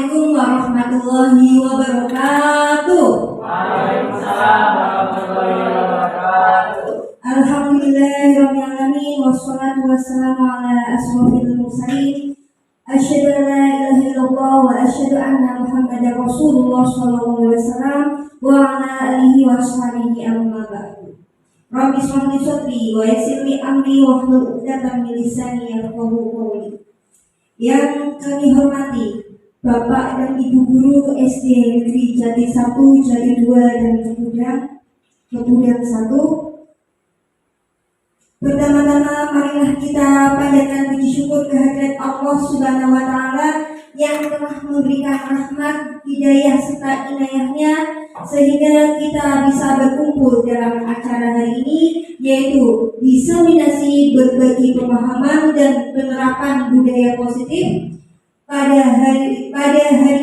Assalamualaikum warahmatullahi wabarakatuh. Waalaikumsalam warahmatullahi wabarakatuh. Alhamdulillahirabbil alamin wassalatu wassalamu ala asrofil mursalin. Asyhadu an la ilaha illallah wa asyhadu anna Muhammadar Rasulullah sallallahu alaihi wasallam wa ala alihi wa sahbihi amma ba'du. Rabbi shrah li sadri wa yassir li amri wahlul 'uqdatam min lisani yafqahu qawli. Yang kami hormati Bapak dan Ibu Guru SD Negeri Jati 1, Jati 2, dan Kepudang 1. Pertama-tama marilah kita panjatkan puji syukur kehadirat Allah Subhanahu wa Ta'ala yang telah memberikan rahmat, hidayah serta inayahnya sehingga kita bisa berkumpul dalam acara hari ini, yaitu diseminasi berbagi pemahaman dan penerapan budaya positif pada hari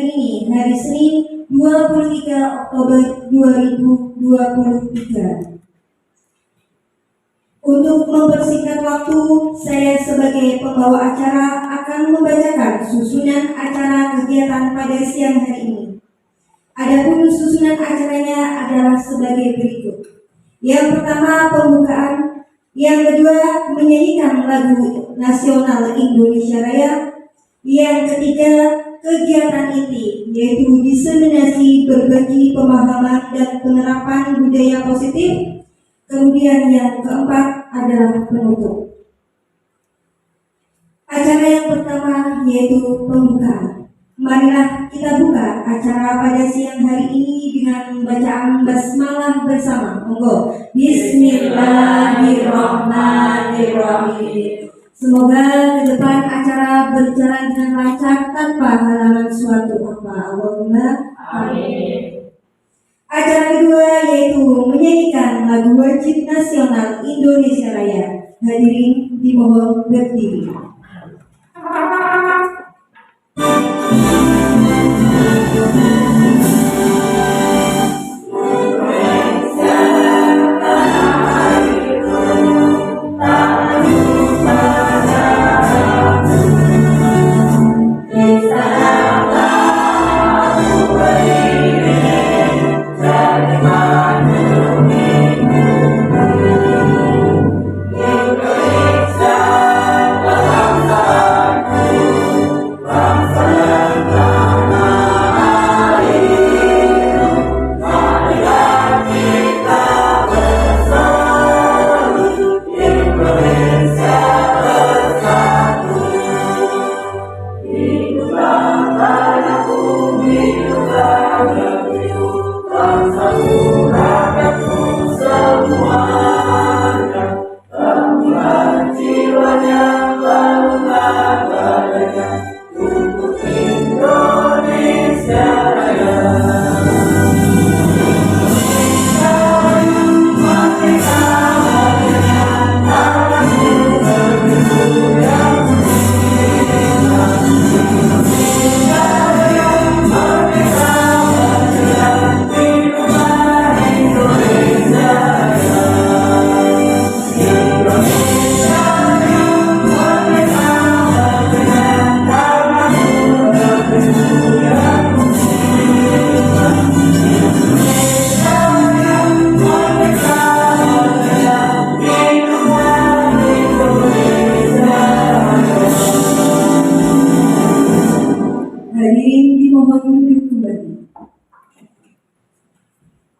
ini, hari Senin 23 Oktober 2023. Untuk mempersingkat waktu, saya sebagai pembawa acara akan membacakan susunan acara kegiatan pada siang hari ini. Adapun susunan acaranya adalah sebagai berikut. Yang pertama, pembukaan. Yang kedua, menyanyikan lagu nasional Indonesia Raya. Yang ketiga, kegiatan inti, yaitu diseminasi berbagi pemahaman dan penerapan budaya positif. Kemudian yang keempat adalah penutup. Acara yang pertama yaitu pembukaan. Marilah kita buka acara pada siang hari ini dengan bacaan basmalah bersama. Monggo. Bismillahirrahmanirrahim. Semoga ke depan acara berjalan dengan lancar tanpa halangan suatu apa. Allahumma amin. Acara kedua yaitu menyanyikan lagu wajib nasional Indonesia Raya. Hadirin dimohon berdiri.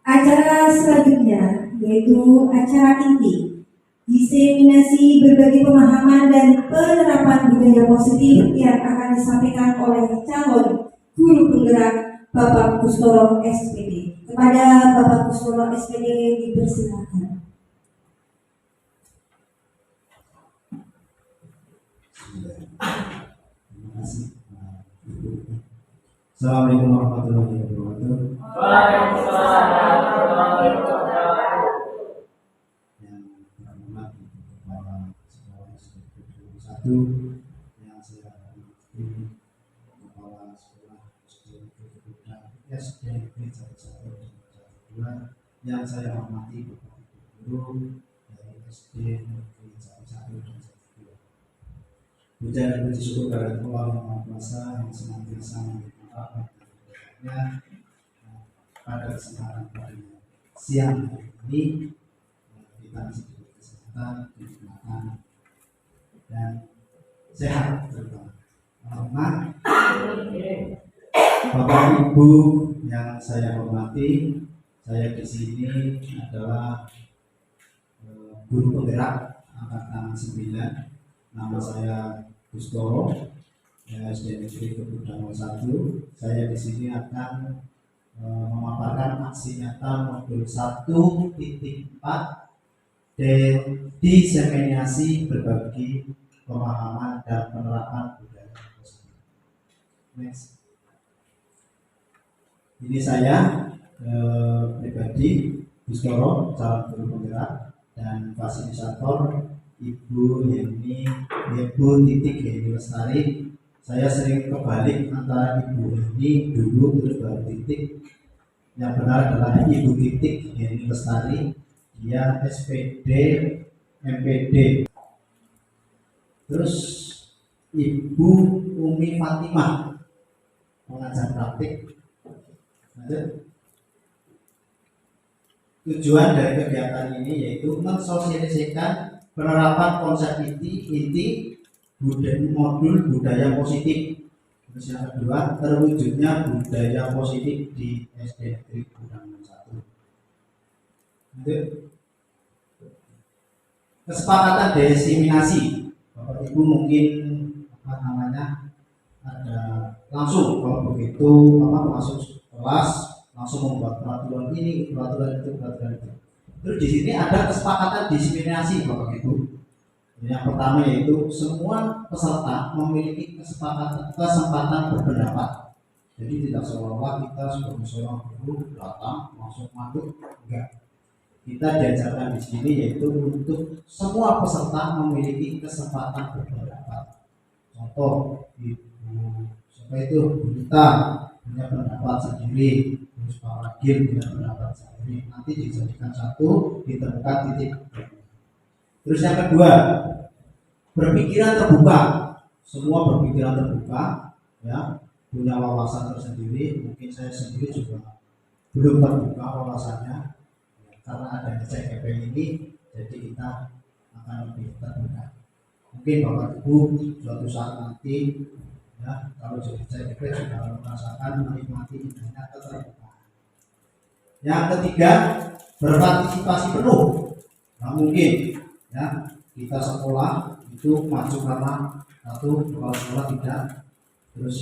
Acara selanjutnya yaitu acara inti, diseminasi berbagi pemahaman dan penerapan budaya positif yang akan disampaikan oleh calon guru penggerak Bapak Kustoro SPD. Kepada Bapak Kustoro SPD dipersilakan. Terima kasih. Assalamualaikum warahmatullahi wabarakatuh. Waalaikumsalam warahmatullahi wabarakatuh. Yang terhormat Kepala Sekolah SD 1, yang saya hormati Kepala Sekolah SD Kepudang SD Negeri Jati 1 dan Jati 2, yang saya hormati Bapak Ibu Guru dari SD Negeri Jati 1 dan Jati 2. Puja dan puji syukur kepada Allah yang Maha Kuasa yang senantiasa memberikan pada kesempatan pada siang hari ini kita masih diberi kesempatan, kenikmatan dan sehat terutama. Bapak Ibu yang saya hormati, saya di sini adalah guru penggerak angkatan 9. Nama saya Gustoro, SD Negeri Kebudang 1. Saya di sini akan memaparkan aksi nyata modul 1.4 diseminasi berbagi pemahaman dan penerapan budaya positif. Next. Ini saya pribadi Gustoro, calon guru penggerak dan fasilitator Ibu Yeni Lestari. Saya sering kebalik antara Ibu Yeni dulu terus baru titik. Yang benar adalah Ibu Yeni Lestari. Dia SPD MPD. Terus Ibu Umi Fatimah, pengajar praktik. Tujuan dari kegiatan ini yaitu mensosialisasikan penerapan konsep inti modul budaya positif. Terus yang kedua, terwujudnya budaya positif di SD Negeri Kebudang 1. Kesepakatan diseminasi. Bapak Ibu mungkin ada langsung kalau begitu masuk kelas langsung membuat peraturan ini, peraturan itu. Terus di sini ada kesepakatan diseminasi Bapak Ibu. Yang pertama yaitu semua peserta memiliki kesempatan berpendapat. Jadi tidak seolah-olah kita sebagai seorang guru datang langsung masuk, enggak. Kita diajarkan di sini yaitu untuk semua peserta memiliki kesempatan berpendapat. Contoh, itu kita punya pendapat sendiri, terus Pak Wakil punya pendapat sendiri. Nanti dijadikan satu, ditemukan titik. Terus yang kedua, berpikiran terbuka. Semua berpikiran terbuka, ya, punya wawasan tersendiri. Mungkin saya sendiri juga belum terbuka wawasannya, karena ada CKP ini, jadi kita akan lebih terbuka. Mungkin Bapak Ibu suatu saat nanti, ya, kalau jadi CKP sudah merasakan menikmati indahnya keterbukaan. Yang ketiga, berpartisipasi penuh. Nah, mungkin, ya, kita sekolah itu maju karena satu, kalau sekolah tidak, terus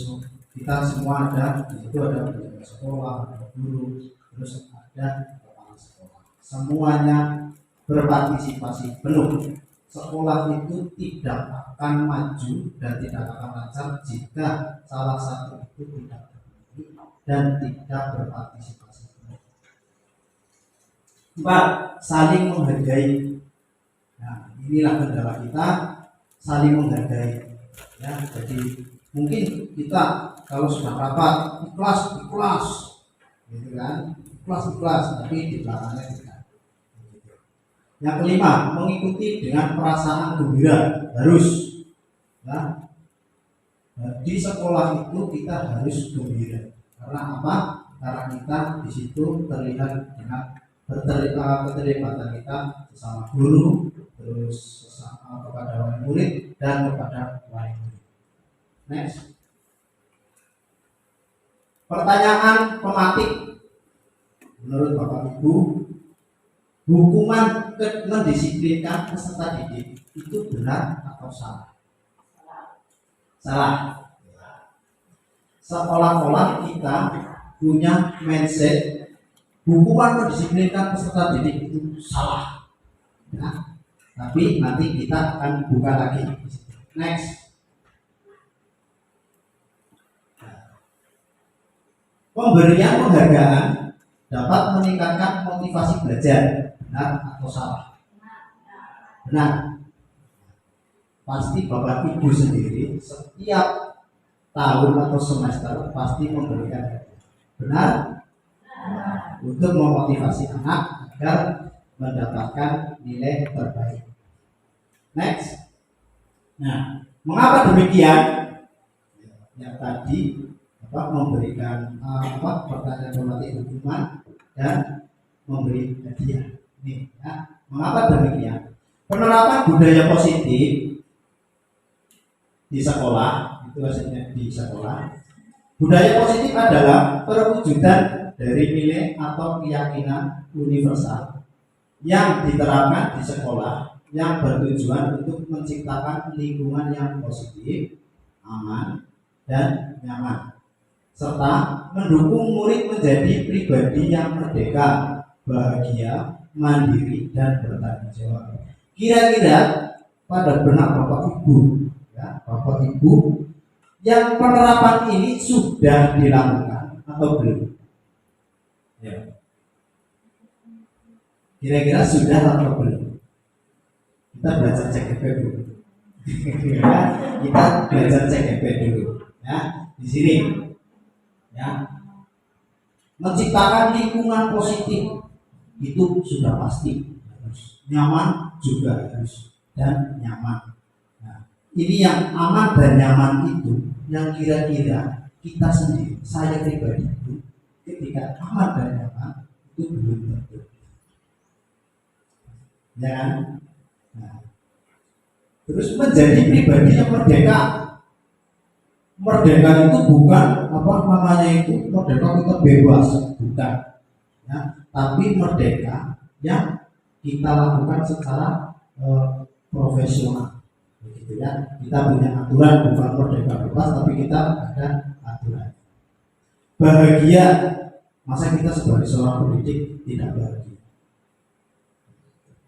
kita semua ada di situ, ada penjaga sekolah, ada guru, terus ada kepala sekolah. Semuanya berpartisipasi penuh. Sekolah itu tidak akan maju dan tidak akan lancar jika salah satu itu tidak terpenuhi dan tidak berpartisipasi penuh. 4. Saling menghargai. Nah, inilah kendala kita, saling menghargai. Ya, jadi mungkin kita kalau sudah rapat ikhlas, gitu kan, ikhlas, tapi di belakangnya tidak. Yang kelima, mengikuti dengan perasaan gembira. Harus, ya. Di sekolah itu kita harus gembira. Karena apa? Karena kita di situ terlihat dengan keterlibatan kita sesama guru, terus sesama kepada wali murid dan kepada wali murid. Next. Pertanyaan pematik. Menurut Bapak Ibu, hukuman mendisiplinkan peserta didik itu benar atau salah? Salah. Seolah-olah kita punya mindset hukuman mendisiplinkan peserta didik itu salah. Nah, tapi nanti kita akan buka lagi. Next. Pemberian penghargaan dapat meningkatkan motivasi belajar. Benar atau salah? Benar. Pasti Bapak Ibu sendiri setiap tahun atau semester pasti memberikan. Benar? Untuk memotivasi anak agar mendapatkan nilai terbaik. Next. Nah, mengapa demikian? Yang tadi memberikan pertanyaan formatif hukuman dan memberi hadiah. Nih, ya. Mengapa demikian? Penerapan budaya positif di sekolah itu hasilnya di sekolah. Budaya positif adalah perwujudan dari nilai atau keyakinan universal yang diterapkan di sekolah yang bertujuan untuk menciptakan lingkungan yang positif, aman, dan nyaman, serta mendukung murid menjadi pribadi yang merdeka, bahagia, mandiri, dan bertanggung jawab. Kira-kira pada benak Bapak Ibu, ya, Bapak Ibu, yang penerapan ini sudah dilakukan atau belum? Ya. Kira-kira sudah atau belum? Kita belajar CGP dulu. Ya, kita belajar CGP dulu. Ya, di sini, ya, menciptakan lingkungan positif itu sudah pasti harus nyaman juga harus dan nyaman. Nah, ini yang aman dan nyaman itu yang kira-kira kita sendiri, saya pribadi itu ketika aman dan nyaman itu belum tentu. Ya kan? Nah, terus menjadi pribadi yang merdeka. Merdeka itu bukan itu merdeka kita bebas, bukan. Ya, tapi merdeka yang kita lakukan secara profesional. Begitu ya. Kita punya aturan, bukan merdeka bebas, tapi kita ada aturan. Bahagia, masa kita sebagai seorang pendidik tidak bahagia?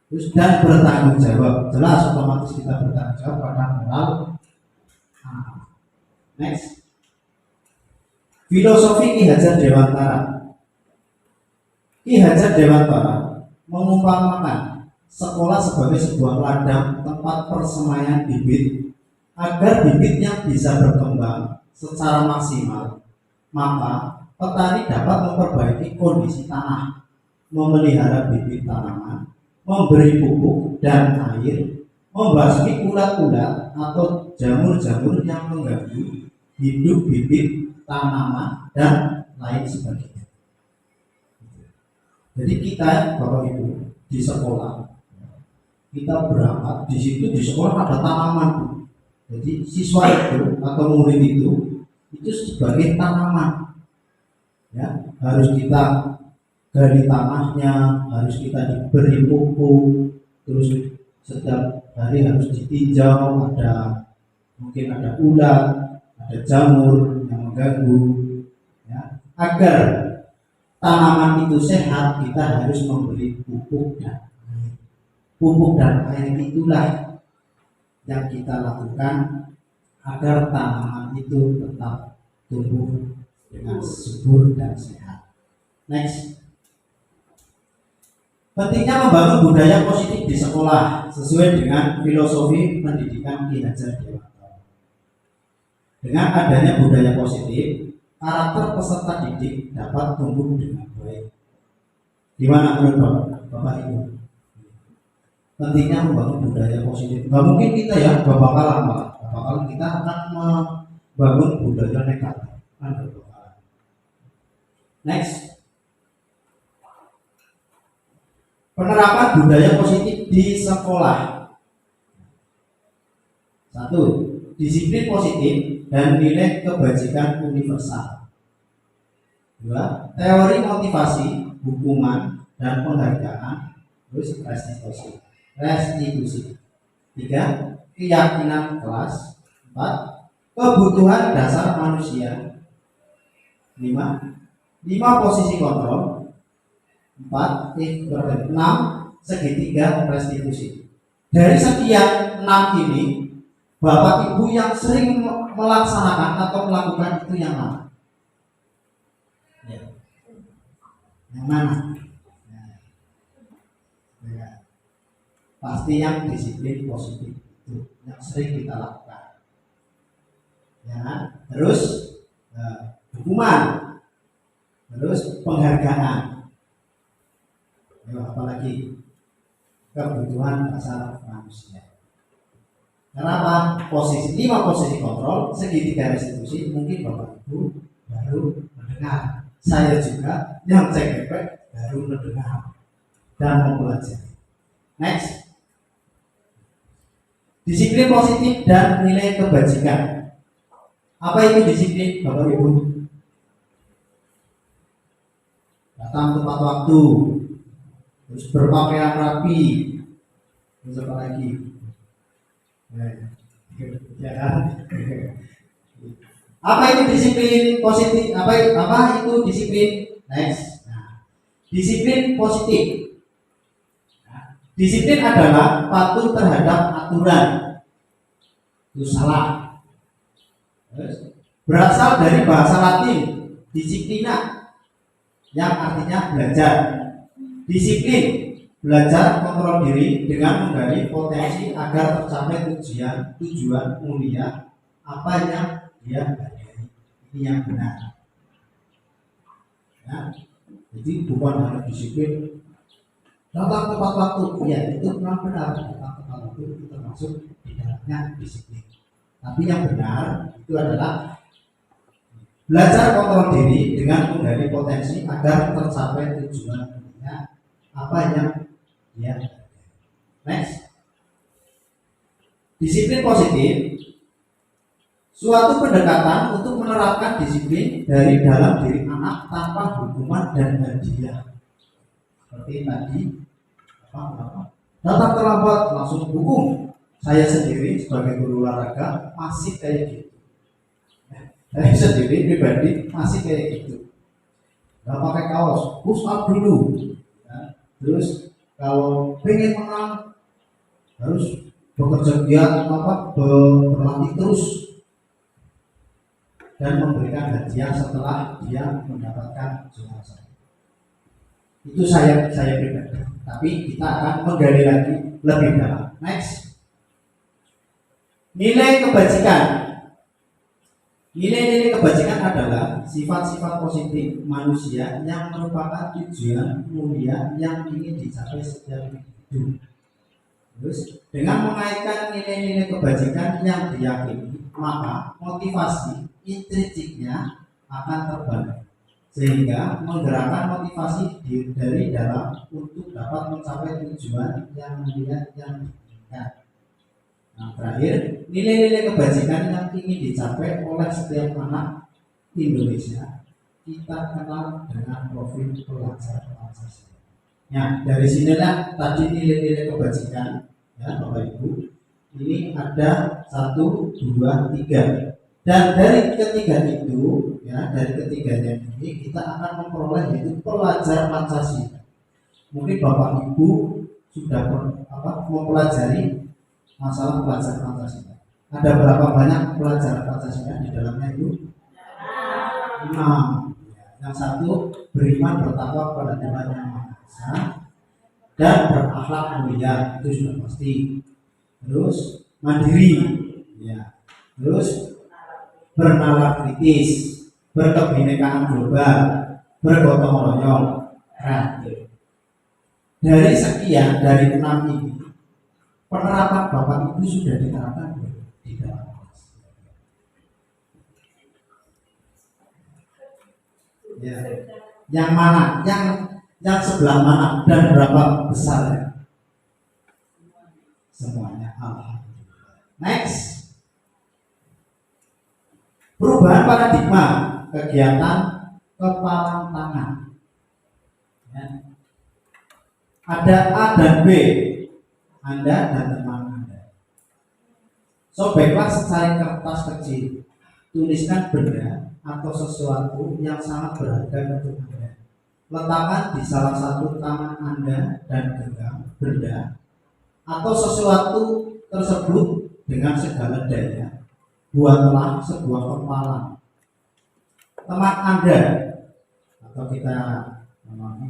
Terus dan bertanggung jawab, jelas otomatis kita bertanggung jawab pada moral. Next, filosofi Ki Hajar Dewantara. Ki Hajar Dewantara mengumpamakan sekolah sebagai sebuah ladang tempat persemaian bibit agar bibit yang bisa berkembang secara maksimal. Maka petani dapat memperbaiki kondisi tanah, memelihara bibit tanaman, memberi pupuk dan air, membasmi ulat-ulat atau jamur-jamur yang mengganggu hidup bibit tanaman dan lain sebagainya. Jadi kita Bapak Ibu di sekolah kita berangkat di situ, di sekolah ada tanaman. Jadi siswa itu atau murid itu sebagai tanaman. Ya, harus kita gali tanahnya, harus kita diberi pupuk, terus setiap hari harus ditinjau, mungkin ada ulat, ada jamur yang mengganggu, ya. Agar tanaman itu sehat, kita harus memberi pupuk dan air. Pupuk dan air itulah yang kita lakukan agar tanaman itu tetap tumbuh dengan subur dan sehat. Next. Pentingnya membangun budaya positif di sekolah sesuai dengan filosofi pendidikan Ki Hajar Dewantara. Dengan adanya budaya positif, karakter peserta didik dapat tumbuh dengan baik. Gimana menurut Bapak Ibu? Pentingnya membangun budaya positif. Gak mungkin kita ya bakalan kita akan membangun budaya negatif. Next. Penerapan budaya positif di sekolah. 1. Disiplin positif dan nilai kebajikan universal. 2. Teori motivasi, hukuman, dan penghargaan. Terus restitusi. 3. Keyakinan kelas. 4. Kebutuhan dasar manusia. 5. Posisi kontrol. 6. Segitiga restitusi. Dari sekian 6 ini, Bapak Ibu yang sering melaksanakan atau melakukan itu yang mana? Ya. Yang mana? Ya. Pasti yang disiplin positif itu yang sering kita lakukan. Ya. Terus hukuman, terus penghargaan. Apalagi kebutuhan dasar manusia. Kenapa? 5 posisi kontrol, segitiga restitusi, mungkin Bapak Ibu baru mendengar. Saya juga yang cekepek baru mendengar dan mempelajari. Next. Disiplin positif dan nilai kebajikan. Apa itu disiplin, Bapak Ibu? Datang tepat waktu, terus berpakaian rapi, terus apa lagi? Ya kan? Apa itu disiplin positif? Apa itu disiplin? Next. Nah, disiplin positif. Nah, disiplin adalah patuh terhadap aturan. Itu salah. Berasal dari bahasa Latin disiplina, yang artinya belajar. Disiplin, belajar kontrol diri dengan menggali potensi agar tercapai tujuan mulia apa yang dia pelajari. Ini yang benar. Ya, jadi bukan hanya disiplin datang tepat waktu, ya itu memang benar, datang tepat waktu itu termasuk di dalamnya disiplin. Tapi yang benar itu adalah belajar kontrol diri dengan menggali potensi agar tercapai tujuan mulia apa yang dia pelajari. Next. Disiplin positif, suatu pendekatan untuk menerapkan disiplin dari dalam diri anak tanpa hukuman dan hadiah. Seperti tadi, datang terlambat langsung hukum. Saya sendiri sebagai guru olahraga masih kayak gitu. Saya sendiri pribadi masih kayak gitu. Gak pakai kaos, push up dulu. Ya. Terus kalau pengen menang harus bekerja giat, berlatih terus dan memberikan hadiah setelah dia mendapatkan juara satu. Itu saya pribadi. Tapi kita akan menggali lagi lebih dalam. Next. Nilai kebajikan. Nilai-nilai kebajikan adalah sifat-sifat positif manusia yang merupakan tujuan mulia yang ingin dicapai setiap individu. Terus, dengan mengaitkan nilai-nilai kebajikan yang diyakini, maka motivasi intrinsiknya akan terbangun, sehingga menggerakkan motivasi dari dalam untuk dapat mencapai tujuan yang mulia yang diinginkan. Nah, terakhir, nilai-nilai kebajikan yang ingin dicapai oleh setiap anak Indonesia kita kenal dengan profil pelajar Pancasila. Nah, dari sinilah tadi nilai-nilai kebajikan, ya Bapak Ibu. Ini ada 1, 2, 3. Dan dari ketiga itu, ya dari ketiganya ini kita akan memperoleh yaitu pelajar Pancasila. Mungkin Bapak Ibu sudah mempelajari masalah pelajar Pancasila. Ada berapa banyak pelajaran Pancasila di dalamnya itu? 6. Yang satu, beriman bertakwa kepada Tuhan Yang Maha Esa dan berakhlak mulia, itu sudah pasti. Terus mandiri, ya. Terus bernalar kritis, berkebinekaan global, bergotong royong, kreatif. Dari sekian, dari 6 ini, penerapan Bapak Ibu sudah diterapkan di dalam kelas. Ya. Yang mana? Yang sebelah mana dan berapa besar ya? Semuanya. Alhamdulillah. Next. Perubahan paradigma kegiatan kepalan tangan. Ya. Ada A dan B. Anda dan teman Anda. Sobeklah secari kertas kecil. Tuliskan benda atau sesuatu yang sangat berharga untuk Anda. Letakkan di salah satu tangan Anda dan genggam benda atau sesuatu tersebut dengan segala daya. Buatlah sebuah kepalan. Teman Anda atau kita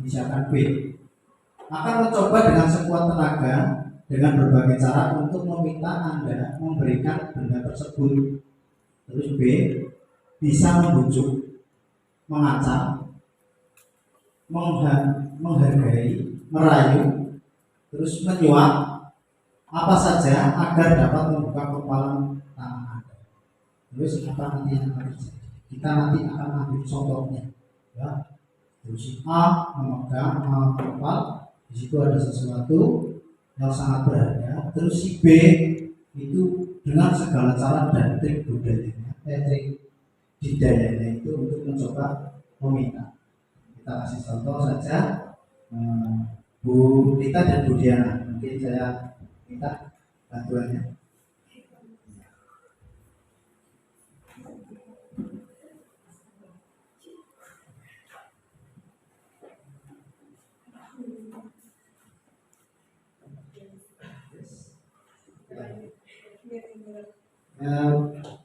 misalkan B akan mencoba dengan sekuat tenaga dengan berbagai cara untuk meminta Anda memberikan benda tersebut. Terus B bisa membujuk, mengancam, menghargai, merayu, terus menyuap apa saja agar dapat membuka kepalan tangan Anda. Terus apa nanti yang akan terjadi? Kita nanti akan ambil contohnya, ya. Terus si A memegang A4, di situ ada sesuatu yang sangat berharga. Terus si B itu dengan segala cara dan trik budayanya, trik didayanya itu untuk mencoba meminta. Kita kasih contoh saja, Bu Rita dan Bu Diana. Mungkin saya minta bantuannya.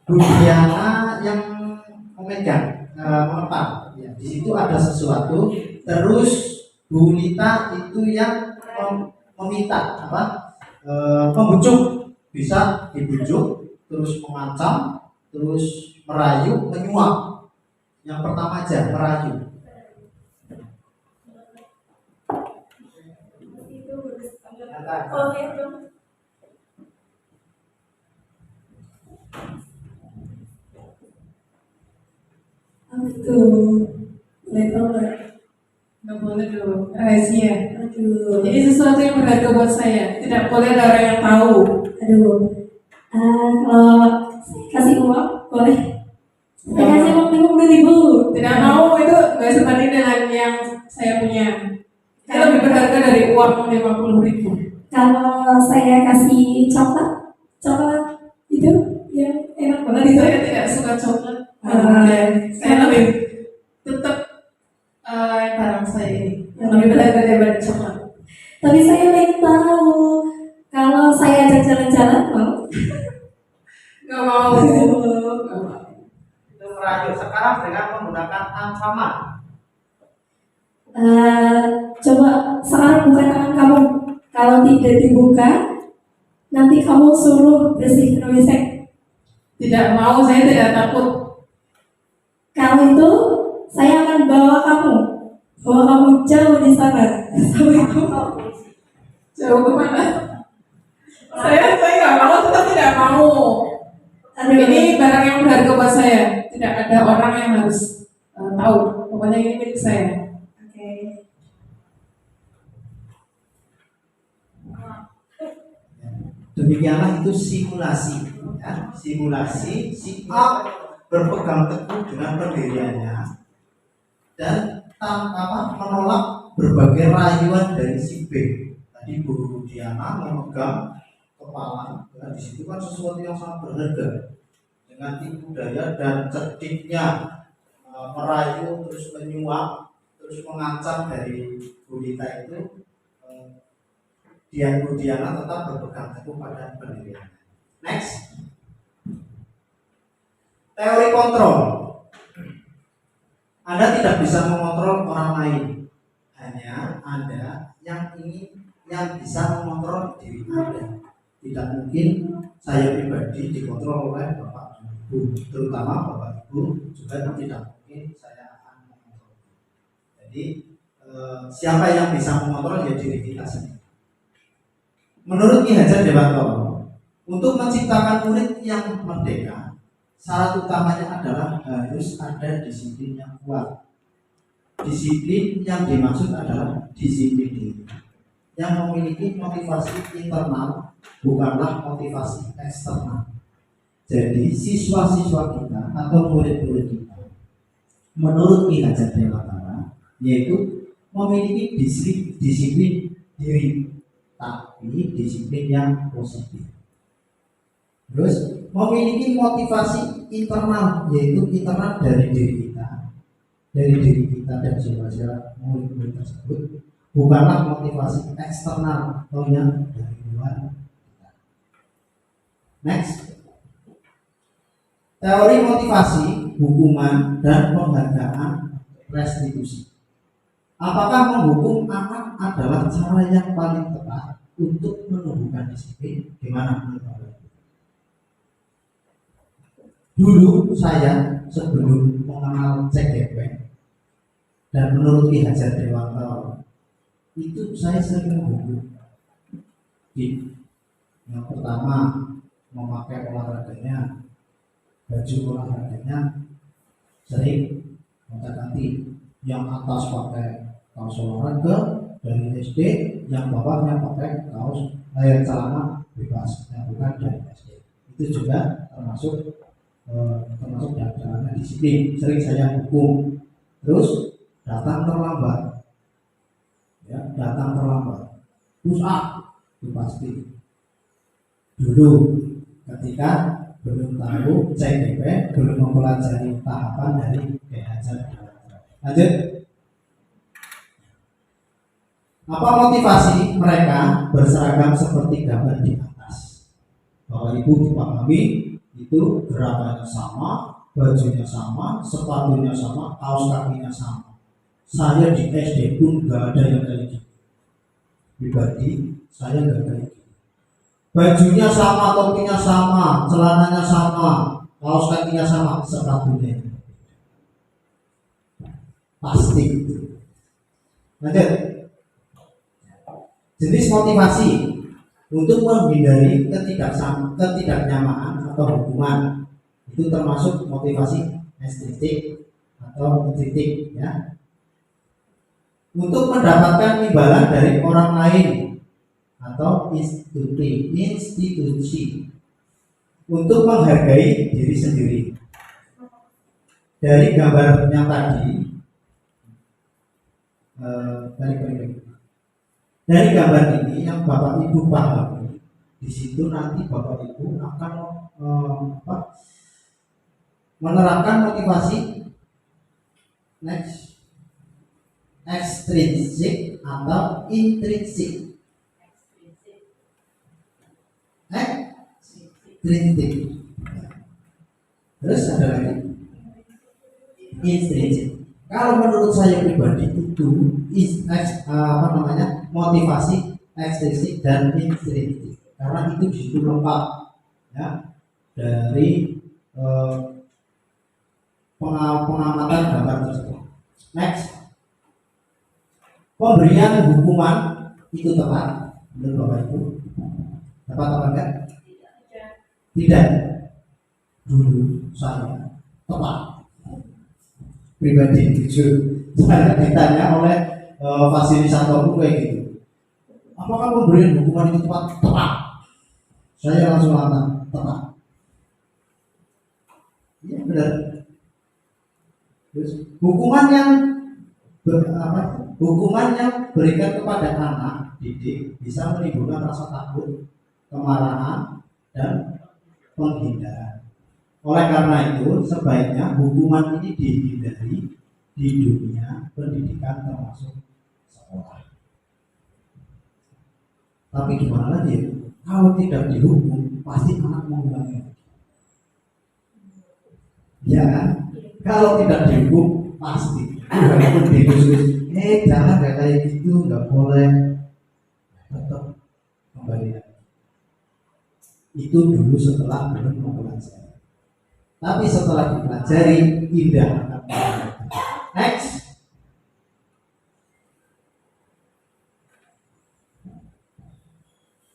Bu Diana yang memegang, melepas. Ya, di situ ada sesuatu. Terus Bu Nita itu yang meminta apa? Membujuk, bisa dibujuk, terus mengancam, terus merayu, menyuap. Yang pertama aja merayu. Itu level Nggak boleh dulu, rahasia. aduh Jadi sesuatu yang berharga buat saya, tidak boleh ada orang yang tahu. aduh kalau saya kasih uang boleh saya kasih uang 50.000. Tidak mau, itu nggak sebanding dengan yang saya punya. Itu lebih berharga dari uang 50.000. Kalau saya kasih coklat itu yang enak banget itu. Saya tidak suka coklat. Saya lebih tetap barang saya ini yang lebih berharga daripada coklat. Tapi saya pengen tahu kalau saya ajak jalan-jalan mau. Nggak mau. Nggak mau. Itu merayu. Sekarang dengan menggunakan ancaman. Coba sekarang buka tangan kamu. Kalau tidak dibuka, nanti kamu suruh bersihkan WC. Tidak mau, saya tidak takut. Kalau itu, saya akan bawa kamu jauh di sana. Sampai kamu. Jauh kemana? Saya nggak mau, tetap tidak mau. Ini barang yang berharga buat saya. Tidak ada orang yang harus tahu. Pokoknya ini milik saya. Oke. Demikianlah itu simulasi, ya. Simulasi si A berpegang teguh dengan pendiriannya dan menolak berbagai rayuan dari si B. Tadi Bu Diana memegang kepala, dan di situ kan sesuatu yang sangat berharga. Dengan tipu daya dan cerdiknya merayu, terus menyuap, terus mengancam dari Bu Dita itu, Bu Diana tetap berpegang teguh pada pendiriannya. Next, teori kontrol. Anda tidak bisa mengontrol orang lain, hanya Anda yang bisa mengontrol diri Anda. Tidak mungkin saya pribadi dikontrol oleh Bapak dan Ibu, terutama Bapak Ibu juga tidak mungkin saya akan mengontrol. Jadi siapa yang bisa mengontrol ya diri kita sendiri. Menurut Ki Hajar Dewantoro, untuk menciptakan murid yang merdeka, syarat utamanya adalah harus ada disiplin yang kuat. Disiplin yang dimaksud adalah disiplin diri yang memiliki motivasi internal, bukanlah motivasi eksternal. Jadi siswa-siswa kita atau murid-murid kita, menurut Ki Hajar Dewantara, yaitu memiliki disiplin diri, tapi disiplin yang positif. Terus memiliki motivasi internal, yaitu internal dari diri kita dan siapa murid-murid tersebut, bukanlah motivasi eksternal atau yang dari luar kita. Next, teori motivasi, hukuman dan penghargaan restitusi. Apakah menghukum anak adalah cara yang paling tepat untuk menumbuhkan disiplin? Gimana menurut Anda? Dulu saya sebelum mengenal CGP dan menurut Ki Hajar Dewantara, itu saya sering menghukum. Yang pertama, memakai olahraganya, baju olahraganya sering kontak-kanti, yang atas pakai kaos olahraga dari SD, yang bawahnya pakai kaos celana bebas yang bukan dari SD. Itu juga termasuk dalam disiplin. Sering saya hukum. Terus datang terlambat, push up itu pasti. Dulu ketika belum tahu CGP, belum mempelajari tahapan dari kehajar. Lanjut. Apa motivasi mereka berseragam seperti gambar di atas? Bapak Ibu dipahami, itu gerakannya sama, bajunya sama, sepatunya sama, kaos kakinya sama. Saya di SD pun gak ada yang kayak gitu. Pribadi saya gak kayak gitu. Bajunya sama, topinya sama, celananya sama, kaos kakinya sama, sepatunya pasti. Lanjut. Jenis motivasi untuk menghindari ketidaknyamaan atau hukuman itu termasuk motivasi ekstrinsik atau intrinsik, ya. Untuk mendapatkan imbalan dari orang lain atau institusi, untuk menghargai diri sendiri. Dari gambar yang tadi, dari gambar ini yang Bapak Ibu pahami, di situ nanti Bapak Ibu akan menerapkan motivasi ekstrinsik atau intrinsik. Ekstrinsik. Terus ada lagi intrinsik. Kalau menurut saya pribadi itu motivasi ekstrinsik dan intrinsik, karena itu di situ lengkap, ya, dari pengamatan gambar tersebut. Next, pemberian hukuman itu tepat menurut Bapak Ibu? Tepat apa enggak? Tidak. Dulu saya tepat. Pribadi jujur, saya ditanya oleh fasilitator kayak gitu, apakah pemberian hukuman itu tepat? Tepat. Saya langsung mengatakan tepat. Iya benar. Terus hukuman yang berikan kepada anak didik bisa menimbulkan rasa takut, kemarahan, dan penghindaran. Oleh karena itu, sebaiknya hukuman ini dihindari di dunia pendidikan termasuk sekolah. Tapi gimana lagi? Kalau tidak dihukum, pasti anak mengulangi. Ya kan? Kalau tidak dihukum, pasti. Walaupun dikhusus, jangan kayak gitu, nggak boleh. Tetap kembali lagi. Itu dulu setelah belum mempelajari. Tapi setelah dipelajari, indah akan menjadi. Next.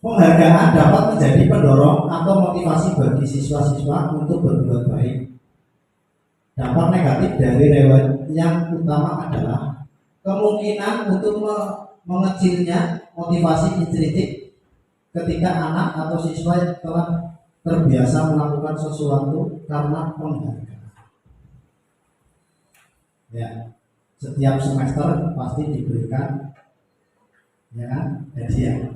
Penghargaan dapat menjadi pendorong atau motivasi bagi siswa-siswa untuk berbuat baik. Dampak negatif dari rewel yang utama adalah kemungkinan untuk mengecilnya motivasi intrinsik ketika anak atau siswa telah terbiasa melakukan sesuatu karena penghargaan. Ya, setiap semester pasti diberikan, ya kan, hadiah.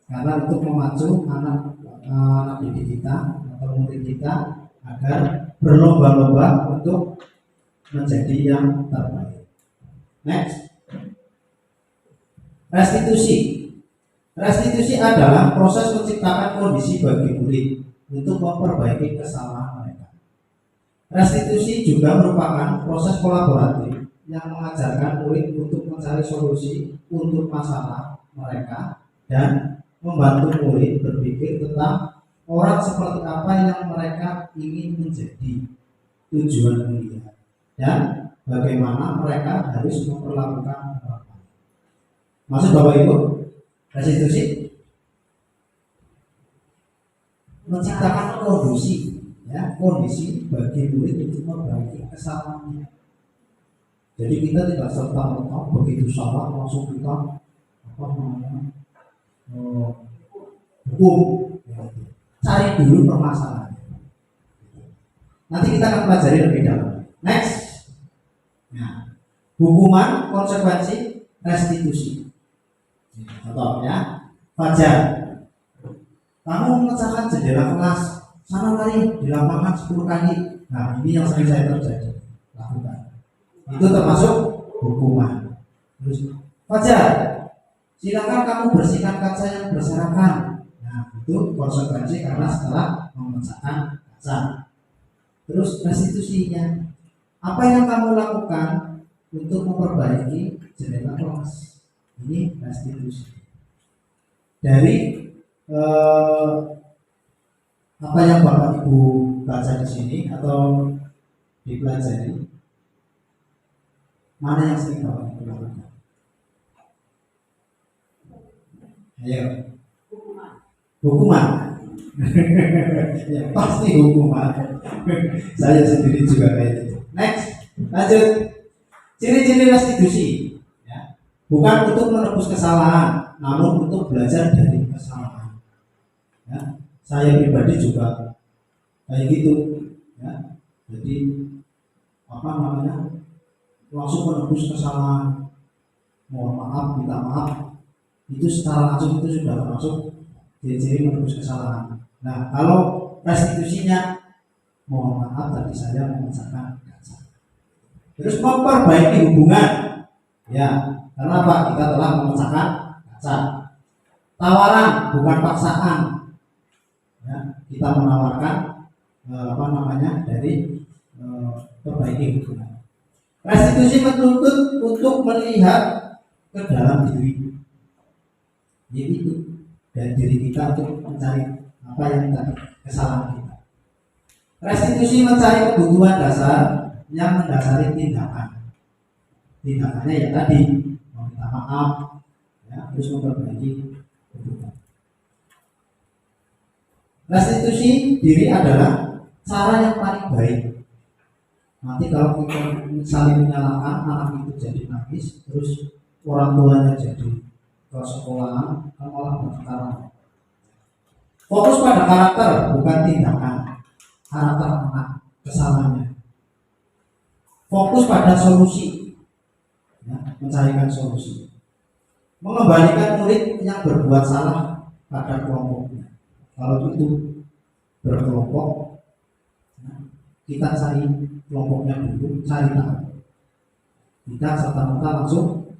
Karena untuk memacu anak didik kita atau murid kita agar berlomba-lomba untuk menjadi yang terbaik. Next, restitusi adalah proses menciptakan kondisi bagi murid untuk memperbaiki kesalahan mereka. Restitusi juga merupakan proses kolaboratif yang mengajarkan murid untuk mencari solusi untuk masalah mereka dan membantu murid berpikir tentang orang seperti apa yang mereka ingin menjadi, tujuan mulia, dan bagaimana mereka harus memperlakukan orang lain. Maksud Bapak Ibu, restitusi menciptakan kondisi, ya kondisi bagi murid untuk memperbaiki kesalahannya. Jadi kita tidak serta merta begitu salah langsung kita hukum. Cari dulu permasalahannya. Nanti kita akan pelajari lebih dalam. Next, nah, hukuman, konsekuensi, restitusi. Contoh ya, Fajar, kamu memecahkan jendela kelas, sana lari di lapangan 10 kali. Nah, ini yang sering saya terjadi lakukan. Itu termasuk hukuman. Terus, Fajar, silakan kamu bersihkan kaca yang berserakan. Nah, itu konsekuensi karena setelah memecahkan kaca. Terus restitusinya, apa yang kamu lakukan untuk memperbaiki jendela kelas? Ini restitusi. Dari apa yang Bapak Ibu baca di sini atau dipelajari, mana yang sering Bapak Ibu lakukan? Ayo. Hukuman. Ya, pasti hukuman. Saya sendiri juga kayak gitu. Next, lanjut. Ciri-ciri restitusi. Ya. Bukan untuk menebus kesalahan, namun untuk belajar dari kesalahan. Ya. Saya pribadi juga kayak gitu. Ya. Jadi langsung menebus kesalahan. Mohon maaf, minta maaf. Itu secara langsung itu sudah termasuk ciri-ciri menebus kesalahan. Nah, kalau restitusinya, mohon maaf tadi saya memecahkan kaca. Terus memperbaiki hubungan, ya, karena apa? Kita telah memecahkan kaca. Tawaran bukan paksaan, ya, kita menawarkan dari perbaiki hubungan. Restitusi menuntut untuk melihat ke dalam diri, yaitu dan diri kita untuk mencari apa yang tadi kesalahan kita. Restitusi mencari kebutuhan dasar yang mendasari tindakan. Tindakannya ya tadi meminta maaf, ya, terus memperbaiki kebutuhan. Restitusi diri adalah cara yang paling baik. Nanti kalau kita saling menyalahkan, anak itu jadi nangis, terus orang tuanya jadi ke sekolahan, malah bertengkar. Fokus pada karakter, bukan tindakan. Karakter anak, kesalahannya. Fokus pada solusi, ya, mencarikan solusi. Mengembalikan murid yang berbuat salah pada kelompoknya. Kalau itu berkelompok, ya, kita cari kelompoknya dulu, cari tahu. Kita serta-merta langsung,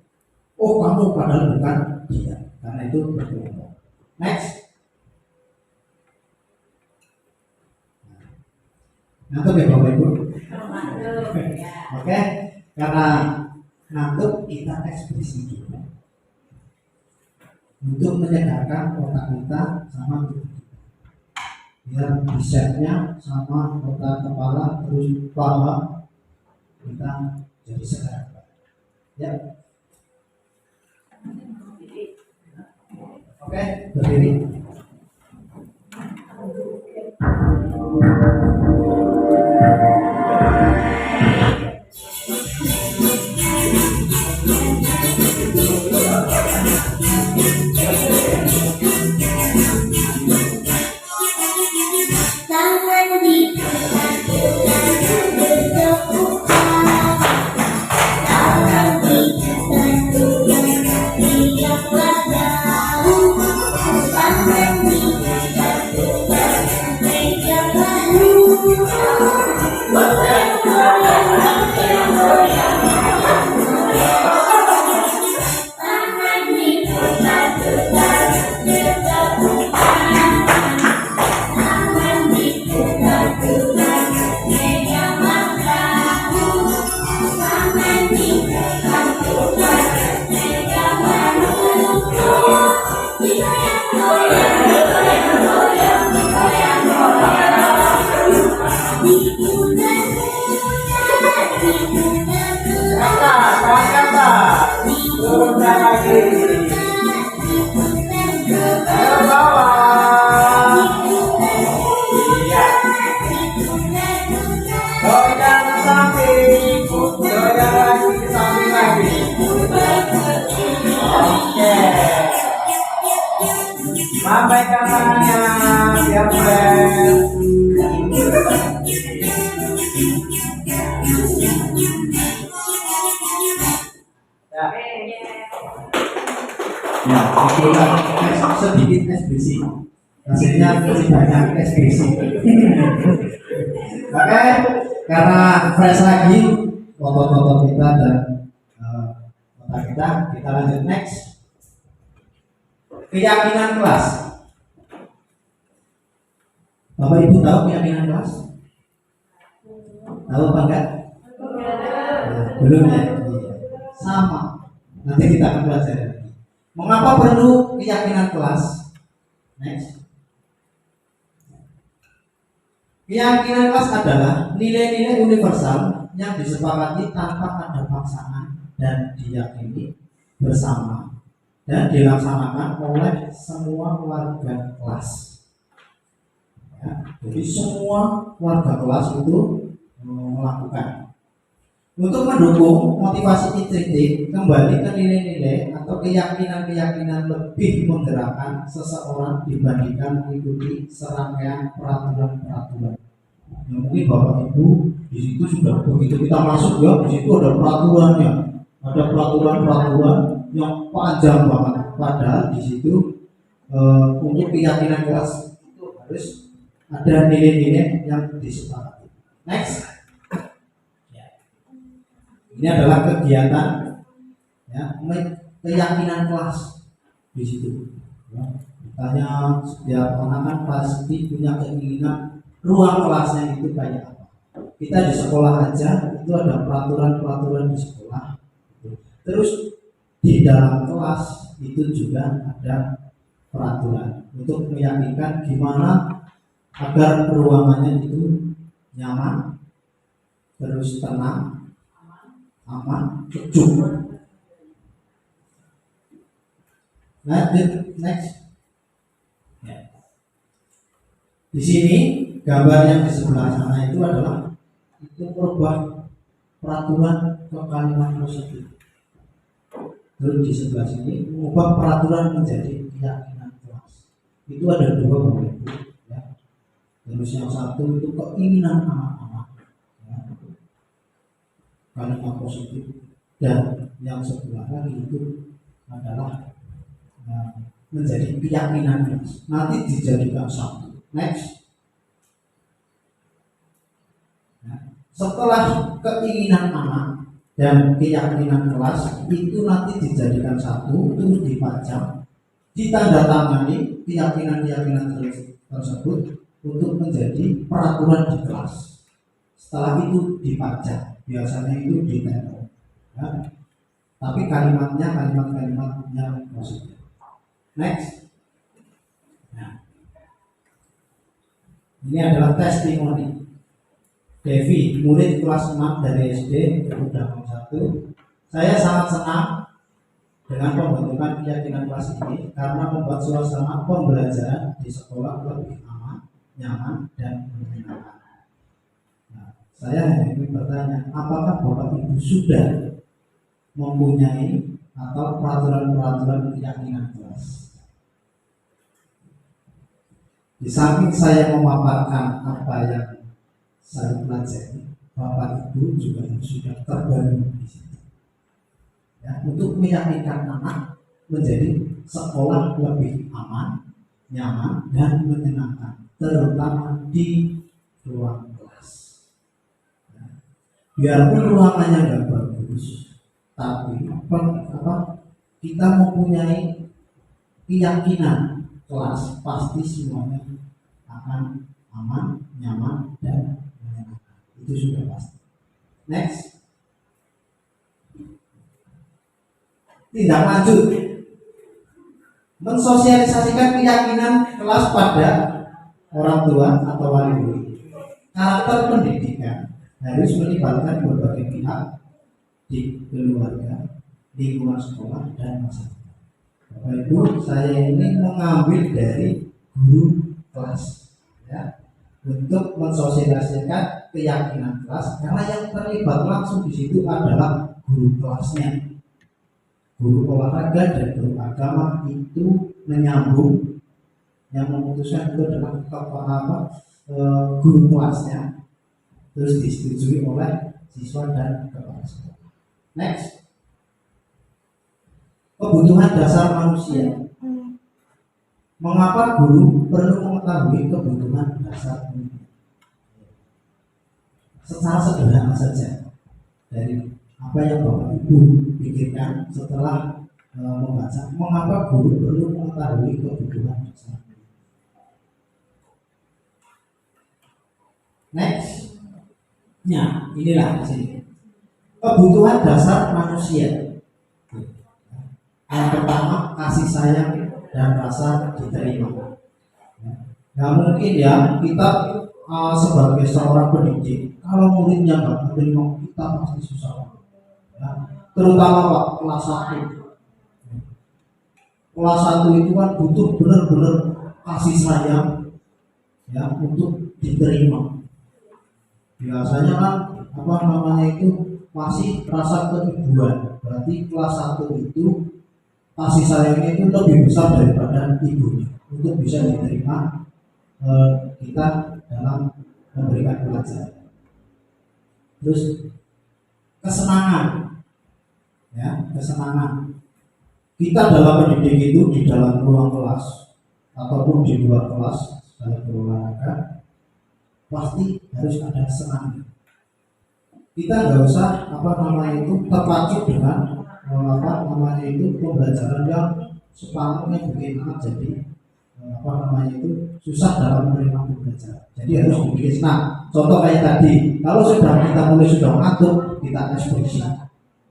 oh kamu padahal bukan dia, karena itu berkelompok. Next. Ngantuk ya Bapak Ibu? Oke, karena ngantuk kita ekspresi juga untuk menyegarkan otak kita sama tubuh kita, biar risetnya sama otak kepala terus paha kita jadi segar. Ya. Oke, berdiri. Iya. Sampai kapannya, biar friend. Ya. Ya, itulah sedikit ekspresi. Hasilnya lebih banyak ekspresi. Oke, karena fresh lagi foto-foto kita dan otak kita lanjut next. Keyakinan kelas. Bapak Ibu tahu keyakinan kelas? Tahu apa enggak? Nah, belum ya? Sama. Nanti kita akan pelajari. Mengapa perlu keyakinan kelas? Next. Keyakinan kelas adalah nilai-nilai universal yang disepakati tanpa ada paksaan dan diyakini bersama dan dilaksanakan oleh semua warga kelas. Ya, jadi semua warga kelas itu melakukan. Untuk mendukung motivasi intrinsik kembali ke nilai-nilai atau keyakinan-keyakinan lebih menggerakkan seseorang dibandingkan mengikuti serangkaian peraturan-peraturan. Ya, mungkin Bapak Ibu di situ sudah begitu kita masuk ya, di situ ada peraturannya, ada peraturan-peraturan yang panjang banget. Padahal di situ untuk keyakinan kelas itu harus ada nilai-nilai yang disepakati. Next. Ini adalah kegiatan ya, keyakinan kelas di situ. Ya, ditanya setiap anak kan pasti punya keinginan ruang kelasnya itu kayak apa. Kita di sekolah aja itu ada peraturan-peraturan di sekolah. Terus di dalam kelas itu juga ada peraturan untuk meyakinkan gimana agar ruangannya itu nyaman, terus tenang, aman, sejuk. Next. Ya. Di sini gambar yang di sebelah sana itu adalah itu merubah peraturan ke kalimat positif. Terus di sebelah sini mengubah peraturan menjadi keyakinan kelas. Itu ada dua Bapak Ibu. Ya. Terus yang satu itu keinginan anak-anak. Ya. Kalimat positif, dan yang sebelah lagi itu adalah menjadi keyakinan kelas. Nanti dijadikan satu. Next. Nah, setelah keinginan anak dan keyakinan kelas itu nanti dijadikan satu, terus dipajang, ditandatangani keyakinan-keyakinan tersebut untuk menjadi peraturan di kelas. Setelah itu dipajang, biasanya itu ditempel. Ya. Tapi kalimatnya kalimat-kalimat yang positif. Next. Nah, ini adalah testimoni. Devi, murid kelas 6 dari SD udah 1. Saya sangat senang dengan pembentukan keyakinan kelas ini karena membuat suasana pembelajaran di sekolah lebih aman, nyaman, dan menyenangkan. Saya hanya ingin bertanya, apakah Bapak Ibu sudah mempunyai atau peraturan-peraturan keyakinan kelas? Di samping saya memaparkan apa yang saya pelajari, Bapak Ibu juga sudah terbangun di situ. Ya, untuk meyakinkan anak menjadi sekolah lebih aman, nyaman, dan menyenangkan, terutama di ruang kelas. Biarpun ruangannya nggak bagus, tapi kita mempunyai keyakinan kelas pasti semuanya akan aman, nyaman, dan menyenangkan. Itu sudah pasti. Next. Tindak lanjut. Mensosialisasikan keyakinan kelas pada orang tua atau wali murid. Karakter pendidikan harus melibatkan berbagai pihak di keluarga, lingkungan sekolah, dan masyarakat. Bapak Ibu, saya ini mengambil dari guru kelas, ya, untuk mensosialisasikan keyakinan kelas, karena yang terlibat langsung di situ adalah guru kelasnya. Guru olahraga dan guru agama itu menyambung yang memutuskan itu adalah guru kelasnya, terus disetujui oleh siswa dan kepala sekolah. Next, kebutuhan dasar manusia. Mengapa guru perlu mengetahui kebutuhan dasar manusia? Secara sederhana saja, dari apa yang Bapak Ibu pikirkan setelah membaca, mengapa guru perlu mengetahui kebutuhan dasar manusia? Next, ya inilah di sini kebutuhan dasar manusia. Yang pertama, kasih sayang dan rasa diterima. Nah mungkin ya kita sebagai seorang pendidik, kalau muridnya nggak menerima kita pasti susah. Ya, terutama Pak kelas 1. Kelas 1 itu kan butuh benar-benar kasih sayang ya untuk diterima. Biasanya kan itu masih rasa keibuan. Berarti kelas 1 itu kasih sayangnya itu lebih besar daripada ibunya untuk bisa diterima kita dalam memberikan pelajaran. Terus kesenangan, ya kesenangan. Kita dalam mendidik itu di dalam ruang kelas ataupun di luar kelas dalam berolahraga pasti harus ada senang. Kita nggak usah terpacu dengan pembelajaran yang separuhnya bikin anak jadi susah dalam menerima pembelajaran. Jadi harus dibikin senang. Contoh kayak tadi, kalau kita mulai sudah mengatur, kita ekspresi.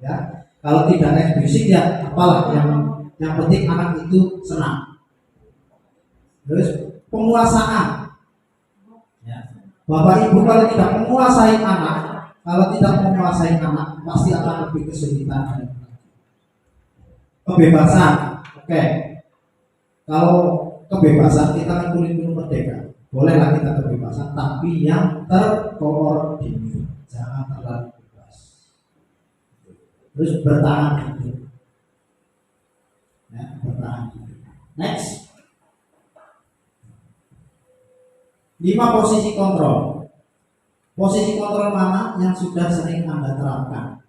Ya, kalau tidak ekspresi ya apalah yang penting anak itu senang. Terus penguasaan. Ya. Bapak Ibu kalau tidak menguasai anak, pasti akan lebih kesulitan. Kebebasan, oke. Kalau kebebasan kita kan kurikulum merdeka, bolehlah kita kebebasan, tapi yang terkoordinir, jangan terlalu bebas. Terus bertahan hidup, ya, bertahan hidup. Next, 5 posisi kontrol. Posisi kontrol mana yang sudah sering Anda terapkan?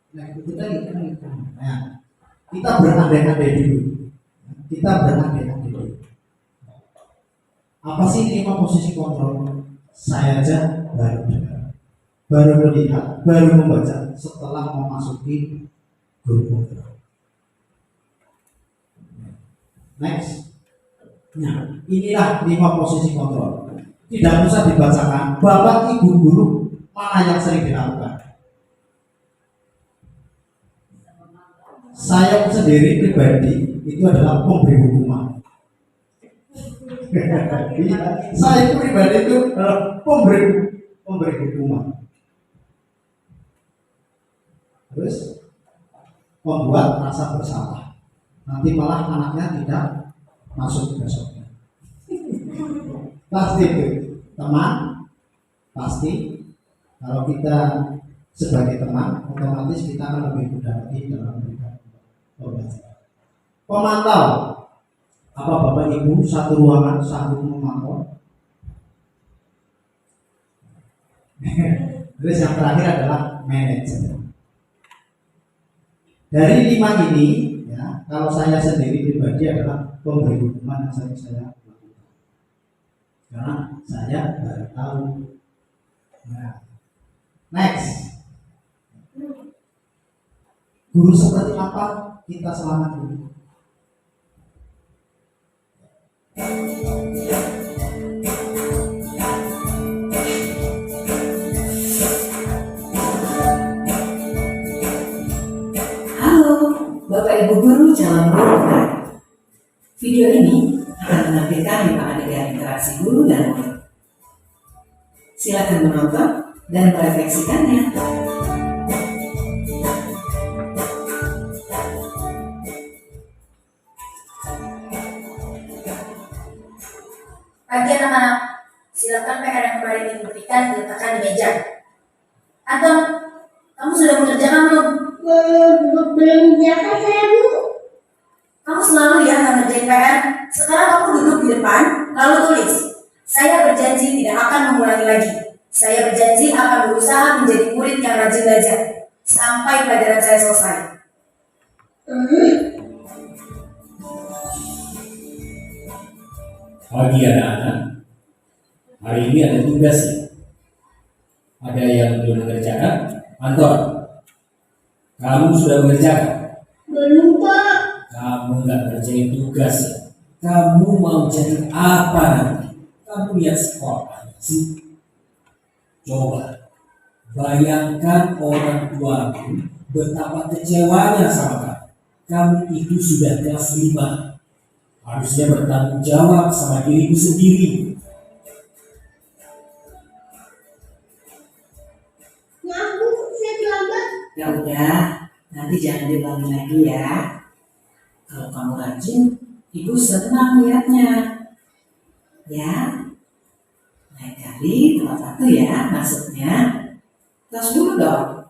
Nah, itu tadi. Nah, kita berandai-andai dulu. Apa sih 5 posisi kontrol? Saya aja baru dengar, baru melihat, baru membaca setelah memasuki guru kontrol. Next. Nah, inilah 5 posisi kontrol. Tidak usah dibacakan. Bapak Ibu guru mana yang sering dilakukan? Saya sendiri pribadi itu adalah pemberi hukuman. Saya pribadi itu pemberi hukuman. Terus membuat rasa bersalah. Nanti malah anaknya tidak masuk besoknya. Pasti itu teman, pasti kalau kita sebagai teman otomatis kita akan lebih mudah lagi dalam memberikan pembelajaran. Pemantau, apa Bapak Ibu satu ruangan sanggup memantau? Terus yang terakhir adalah manajer. Dari 5 ini ya, kalau saya sendiri pribadi adalah pemberi hukuman yang saya karena saya baru tahu. Nah, next, guru seperti apa kita selama ini? Halo, Bapak Ibu Guru calon guru. Video ini akan menampilkan 5 adegan interaksi guru dan murid. Silakan menonton dan merefleksikannya. Pagi anak-anak, silakan PR yang kemarin diberikan diletakkan di meja. Anton, kamu sudah mengerjakan belum? Belum mengerjakan saya, Bu. Kamu selalu ya nggak ngerjain PR. Sekarang kamu depan, lalu tulis, saya berjanji tidak akan mengulangi lagi. Saya berjanji akan berusaha menjadi murid yang rajin belajar sampai pelajaran saya selesai. Pagi anak-anak, hari ini ada tugas ya. Ada yang belum mengerjakan? Anton, kamu sudah mengerjakan? Belum, Pak. Kamu nggak kerjain tugas ya? Kamu mau jadi apa nanti? Kamu lihat sekolah sih. Coba bayangkan orang tuamu betapa kecewanya sama kamu. Kamu itu sudah kelas 5. Harusnya bertanggung jawab sama dirimu sendiri. Maaf, Bu, saya terlambat. Ya udah, nanti jangan diulangi lagi ya. Kalau kamu rajin, ibu senang lihatnya. Ya, lain kali tepat waktu ya, maksudnya. Tos dulu dong.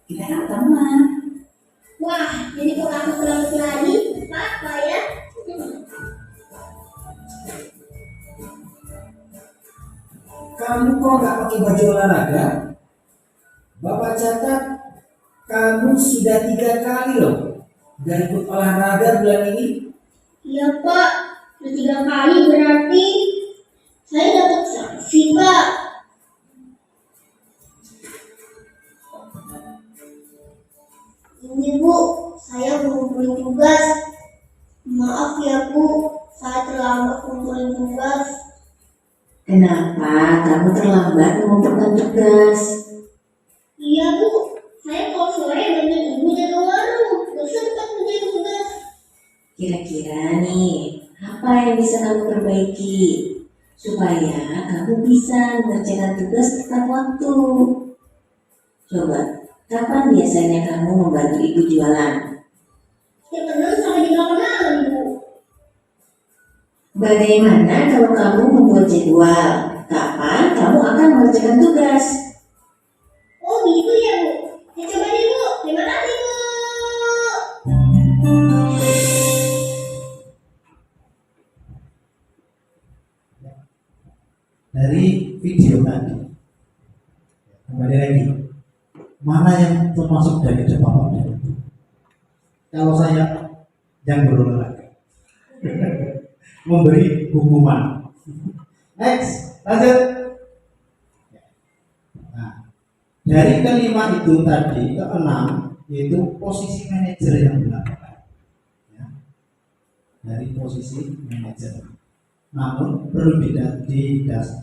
Kita kan teman. Wah, jadi kalau aku terlambat lagi, apa ya? Kamu kok nggak pakai baju olahraga? Bapak catat kamu sudah 3 kali loh nggak ikut olahraga bulan ini. Iya, Pak. Sudah 3 kali berarti saya dapat sanksi, Pak. Ini, Bu, saya mengumpulin tugas. Maaf ya, Bu, saya terlambat mengumpulin tugas. Kenapa kamu terlambat mengumpulkan tugas? Iya, Bu, saya kalau sore banyak ibu jaga warung, gak sempat menjadi tugas. Kira-kira nih, apa yang bisa kamu perbaiki supaya kamu bisa mengerjakan tugas tepat waktu? Coba, kapan biasanya kamu membantu ibu jualan? Ya kenal sama di belakang, Bu. Bagaimana kalau kamu membuat jadwal? Kapan kamu akan mengerjakan tugas? Oh gitu ya, Bu. Ya coba deh, Bu. Terima kasih, Bu. Dari video tadi, kembali lagi, mana yang termasuk dari ide Bapak dan Ibu? Kalau saya yang berolahraga, memberi hukuman. Next, lanjut. Nah, dari kelima itu tadi, keenam yaitu posisi manajer yang benar. Ya, dari posisi manajer. Namun perlu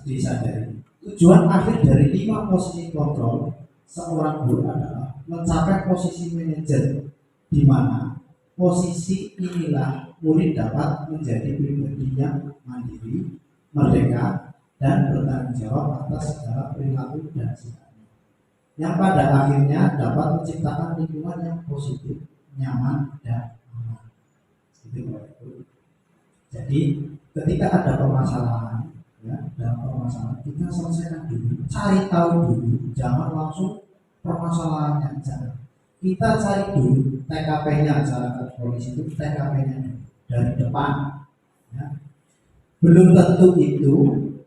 disadari, tujuan akhir dari 5 posisi kontrol seorang guru adalah mencapai posisi manajer, di mana posisi inilah murid dapat menjadi pribadi yang mandiri, merdeka, dan bertanggung jawab atas segala perilaku dan sikapnya, yang pada akhirnya dapat menciptakan lingkungan yang positif, nyaman, dan aman. Itu Bapak Ibu. Jadi ketika ada permasalahan, ya, dalam permasalahan kita selesaikan dulu, cari tahu dulu, jangan langsung permasalahannya, jangan. Kita cari dulu TKP-nya, masyarakat polisi itu TKP-nya dari depan. Ya. Belum tentu itu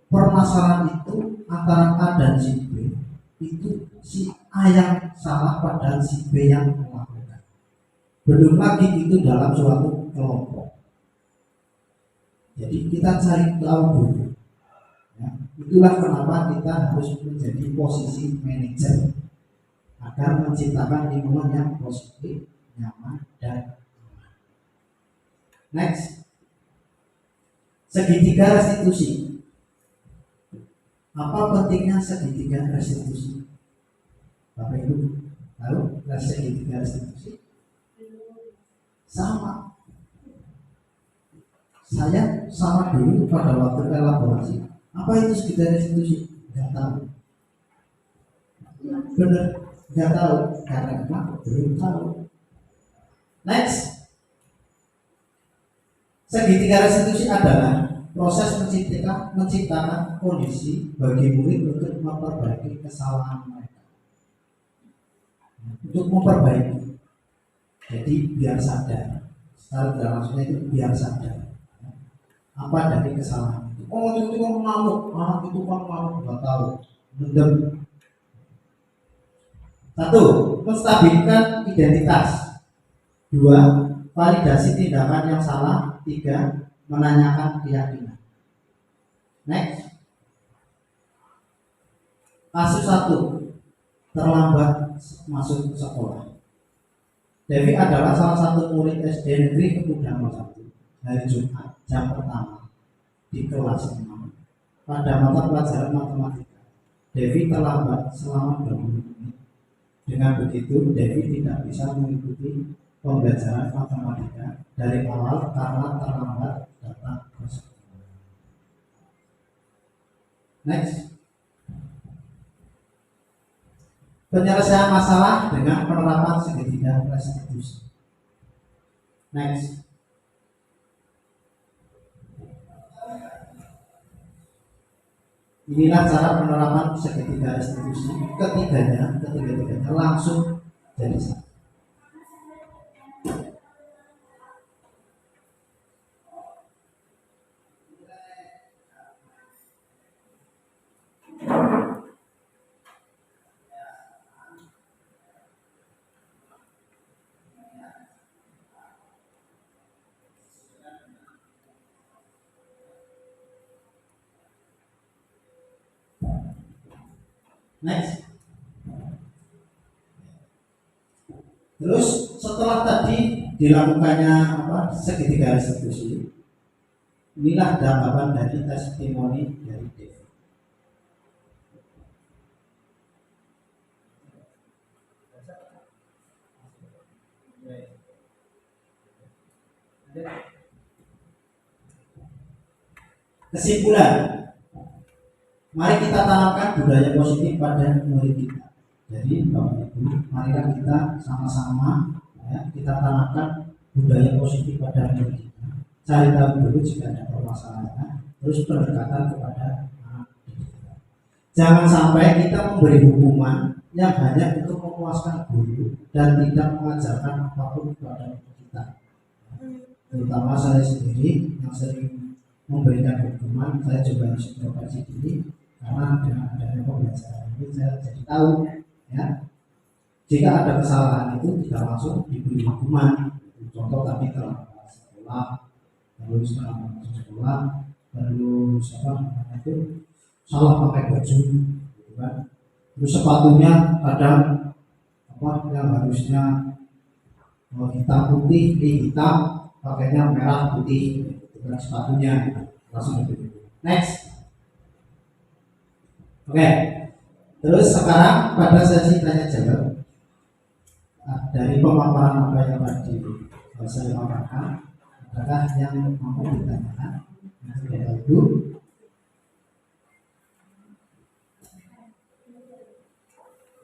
permasalahan itu antara A dan si B itu si A yang salah padahal si B yang melakukan. Belum lagi itu dalam suatu kelompok. Jadi kita cari tahu dulu. Ya, itulah kenapa kita harus menjadi posisi manajer agar menciptakan lingkungan yang positif, nyaman, dan aman. Next, segitiga restitusi. Apa pentingnya segitiga restitusi? Bapak Ibu tahu segitiga restitusi? Sama. Saya sama dulu pada waktu elaborasi. Apa itu segitiga restitusi? Tidak tahu. Benar, tidak tahu karena belum tahu. Next, segitiga restitusi adalah proses menciptakan kondisi bagi murid untuk memperbaiki kesalahan mereka. Untuk memperbaiki, jadi biar sadar. Secara tidak langsungnya itu biar sadar. Apa apa dari kesalahan itu. Oh itu kan ngamuk, anak itu kan ngamuk, nggak tahu, mendem. Satu, menstabilkan identitas. Dua, validasi tindakan yang salah. Tiga, menanyakan keyakinan. Next. Kasus 1, terlambat masuk sekolah. Devi adalah salah satu murid SD Negeri Kemudian 1 hari Jumat jam pertama di kelas 6 pada mata pelajaran matematika. Devi terlambat selama 20 menit. Dengan begitu, Devi tidak bisa mengikuti pembelajaran matematika dari awal karena terlambat datang ke sekolah. Next. Penyelesaian masalah dengan penerapan segitiga restitusi. Next. Inilah cara penerapan segitiga restitusi. Ketiga-tiganya langsung jadi satu. Next. Terus setelah tadi dilakukannya segitiga restitusi, inilah tanggapan dari testimoni dari Devi. Kesimpulan, mari kita tanamkan budaya positif pada murid kita. Jadi Bapak Ibu, marilah kita sama-sama kita tanamkan budaya positif pada murid kita. Cari tahu dulu jika ada permasalahan, terus pendekatan kepada anak kita. Jangan sampai kita memberi hukuman yang hanya untuk memuaskan guru dan tidak mengajarkan apapun kepada kita. Terutama saya sendiri yang sering memberikan hukuman, saya juga harus introspeksi diri karena dengan adanya pembelajaran ini saya jadi tahu jika ada kesalahan itu tidak langsung diberi hukuman. Contoh tadi terlambat sekolah, terus terlambat masuk sekolah, terus salah pakai baju, gitu kan. Terus sepatunya kadang yang harusnya hitam putih hitam, pakainya merah putih, gitu kan, sepatunya langsung begitu. Next. Oke. Terus sekarang pada sesi tanya jawab, dari pemaparan apa yang tadi saya paparkan, adakah yang mau ditanyakan? Bapak Ibu.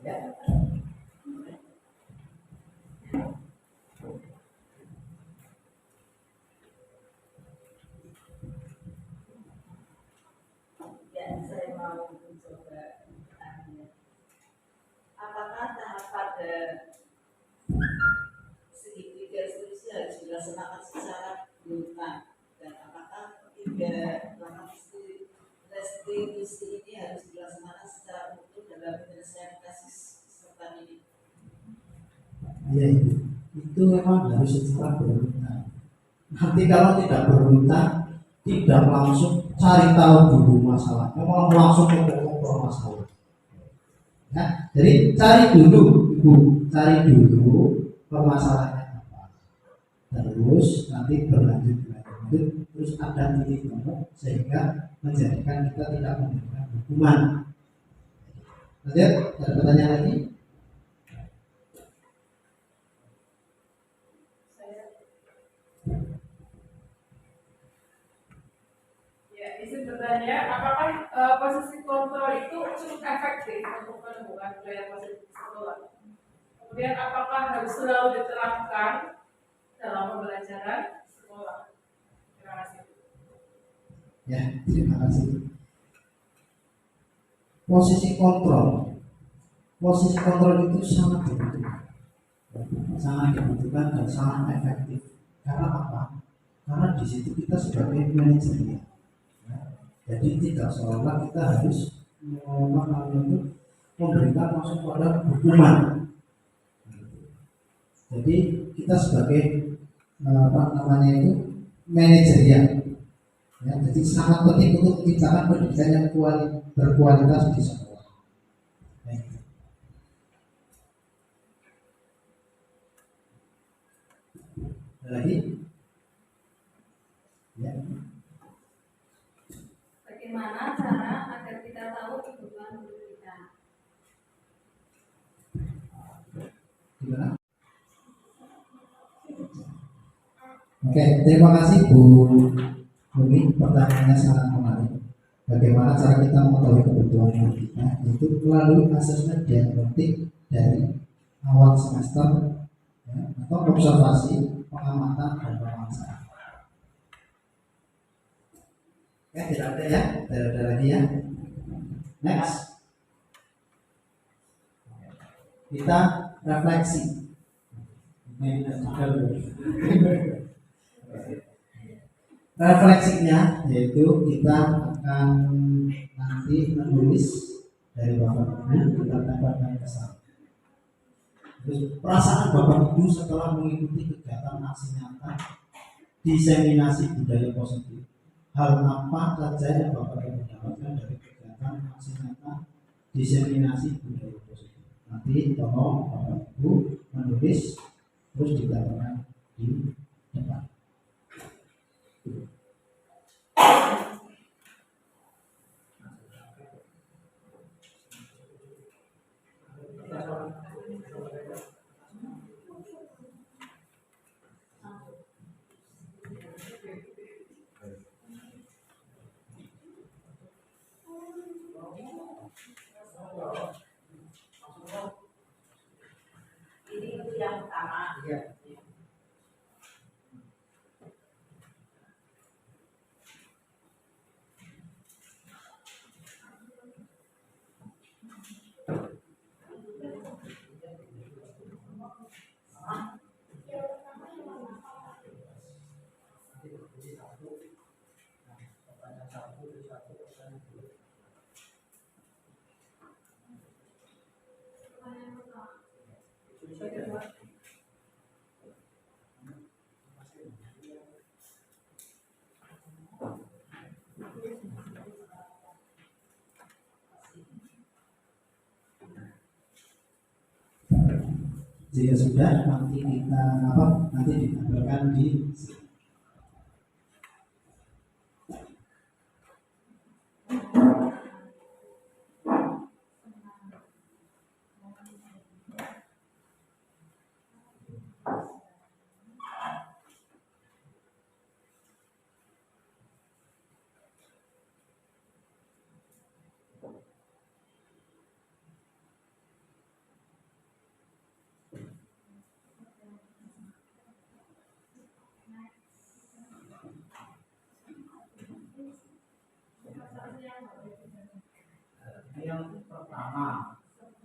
Ya. Saya mau mencoba bertanya, apakah tahap pada segitiga restitusi harus dilaksanakan secara berurutan, dan apakah ketiga langkah restitusi ini harus dilaksanakan secara utuh dalam penyelesaian kasus serta ini? Ya, itu memang harus secara berurutan. Nanti kalau tidak berurutan, tidak langsung cari tahu dulu masalahnya, malah langsung ke pokok masalah. Ya, jadi cari dulu permasalahannya apa. Terus nanti berlanjut, terus ada titik temu sehingga menjadikan kita tidak memberikan hukuman. Lanjut, ada pertanyaan lagi? Izin bertanya, apakah posisi kontrol itu cukup efektif untuk menemukan budaya positif sekolah? Kemudian apakah harus selalu diterapkan dalam pembelajaran sekolah? Terima kasih. Ya, terima kasih. Posisi kontrol itu sangat dibutuhkan dan sangat efektif. Karena apa? karena di situ kita sebagai manajernya. Ya. Jadi tidak seolah kita harus memberikan langsung pada hukuman. Jadi kita sebagai manajerial, ya, jadi sangat penting untuk menciptakan pendidikan yang berkualitas di sekolah. Baik. Ada lagi? Ya. Bagaimana cara agar kita tahu kebutuhan guru kita? Gimana? Oke, terima kasih Bu Bumi. Pertanyaannya sangat menarik. Bagaimana cara kita mengetahui kebutuhan guru kita? Itu melalui asesmen diagnostik dari awal semester, ya, atau observasi, pengamatan, dan wawancara. Ya, tidak ada ya, tidak ada lagi ya. Next, kita refleksi. Refleksinya yaitu kita akan nanti menulis dari Bapak Ibu, kita tempatkan ke sana. Terus perasaan Bapak Ibu setelah mengikuti kegiatan aksi nyata diseminasi budaya positif. Hal apa saja yang Bapak Ibu dapatkan dari kegiatan aksi nyata diseminasi budaya positif? Nanti tolong Bapak Ibu menulis terus digambarkan di depan. Ini untuk yang pertama. Iya. Jika sudah, nanti kita nanti ditampilkan di sini. Ini yang pertama. Terus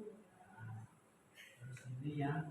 ini yang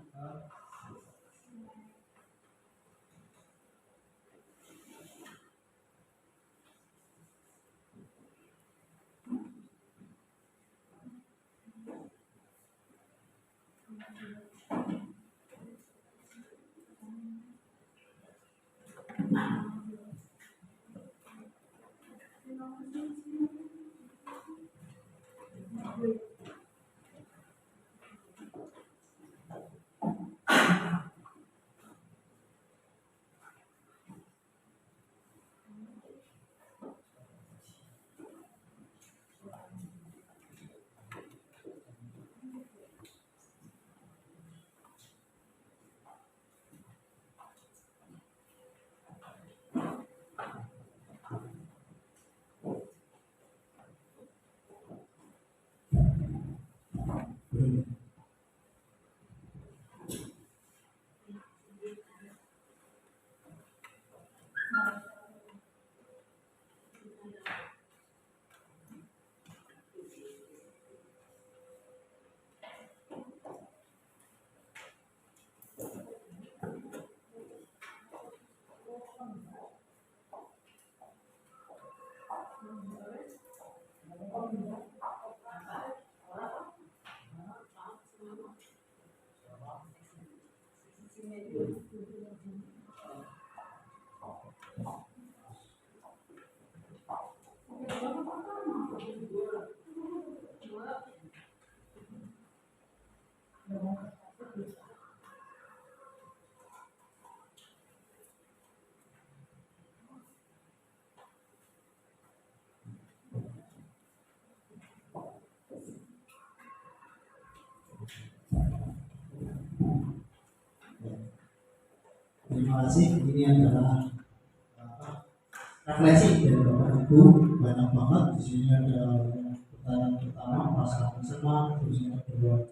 Terima kasih. Ini adalah refleksi dari Bapak Ibu, banyak banget. Di sini ada pertanyaan pertama, perasaan senang, terus yang kedua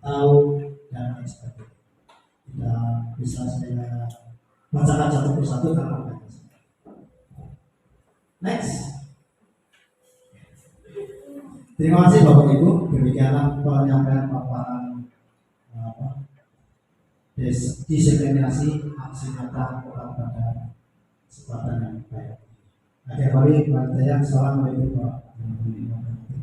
tahu dan lain sebagainya. Tidak bisa saya bacakan satu persatu karena banyak. Next. Terima kasih Bapak Ibu. Demikianlah penyampaian paparan diskriminasi aksi nyata pada kesempatan yang baik. Akhir kali saya assalamualaikum warahmatullahi wabarakatuh.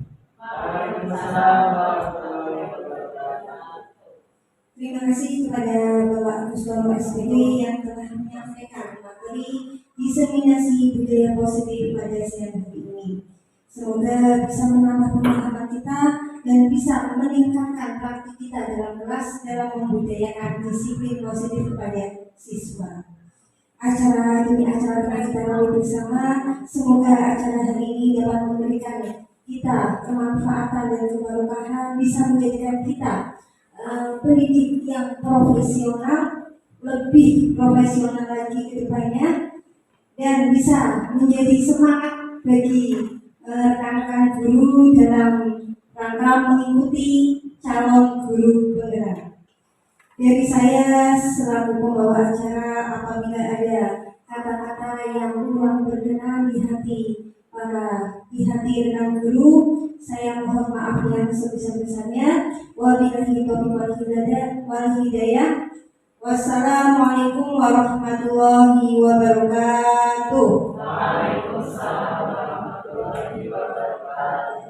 Terima kasih kepada Bapak Agus Bapak SPD yang telah menyampaikan materi diseminasi budaya positif pada siang hari ini. Semoga bisa menambah pemahaman kita dan bisa meningkatkan praktik kita dalam kelas dalam membudayakan disiplin positif kepada siswa. Acara demi acara telah kita lalui bersama. Semoga acara hari ini dapat memberikan kita kemanfaatan dan keberkahan, bisa menjadikan kita pendidik yang profesional, lebih profesional lagi ke depannya, dan bisa menjadi semangat bagi rekan-rekan guru dalam rangka mengikuti calon guru penggerak. Dari saya selaku pembawa acara, apabila ada kata-kata yang kurang berkenan di hati rekan guru, saya mohon maaf yang sebesar-besarnya. Wabillahi taufiq wal hidayah. Wassalamualaikum warahmatullahi wabarakatuh.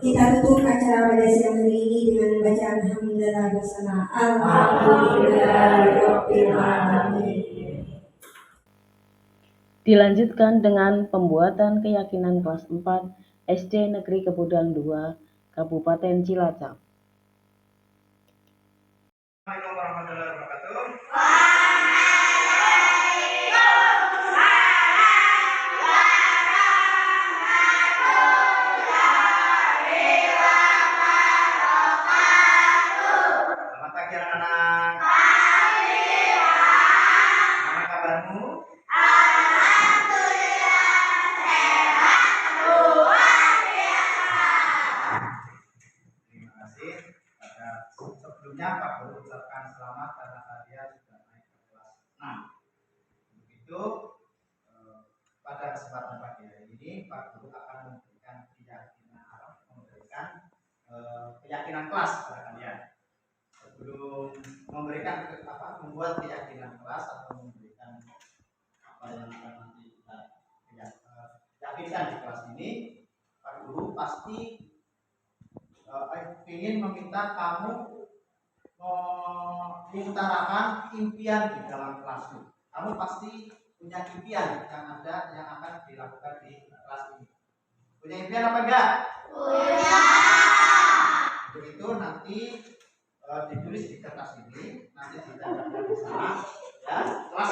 Kita tutup acara pada siang hari ini dengan bacaan hamdalah bersama Alhamdulillahirabbil alamin. Dilanjutkan dengan pembuatan keyakinan kelas 4 SD Negeri Kepudang 2, Kabupaten Cilacap. Assalamualaikum warahmatullahi wabarakatuh. Selamat pagi anak-anak. Gimana kabarmu? Terima kasih. Sebelumnya Pak Guru ucapkan selamat karena kalian sudah naik ke kelas 6. Untuk itu pada kesempatan pagi hari ini Pak Guru akan memberikan keyakinan kelas kepada kalian. Sebelum memberikan membuat keyakinan kelas atau memberikan apa yang akan nanti kita yakinkan di kelas ini, Pak Guru pasti ingin meminta kamu mengutarakan impian di dalam kelasmu. Kamu pasti punya impian yang akan dilakukan di kelas ini. Punya impian apa enggak? Punya. Untuk itu nanti ditulis di kertas ini, nanti ditandakan di sana. Ya, kelas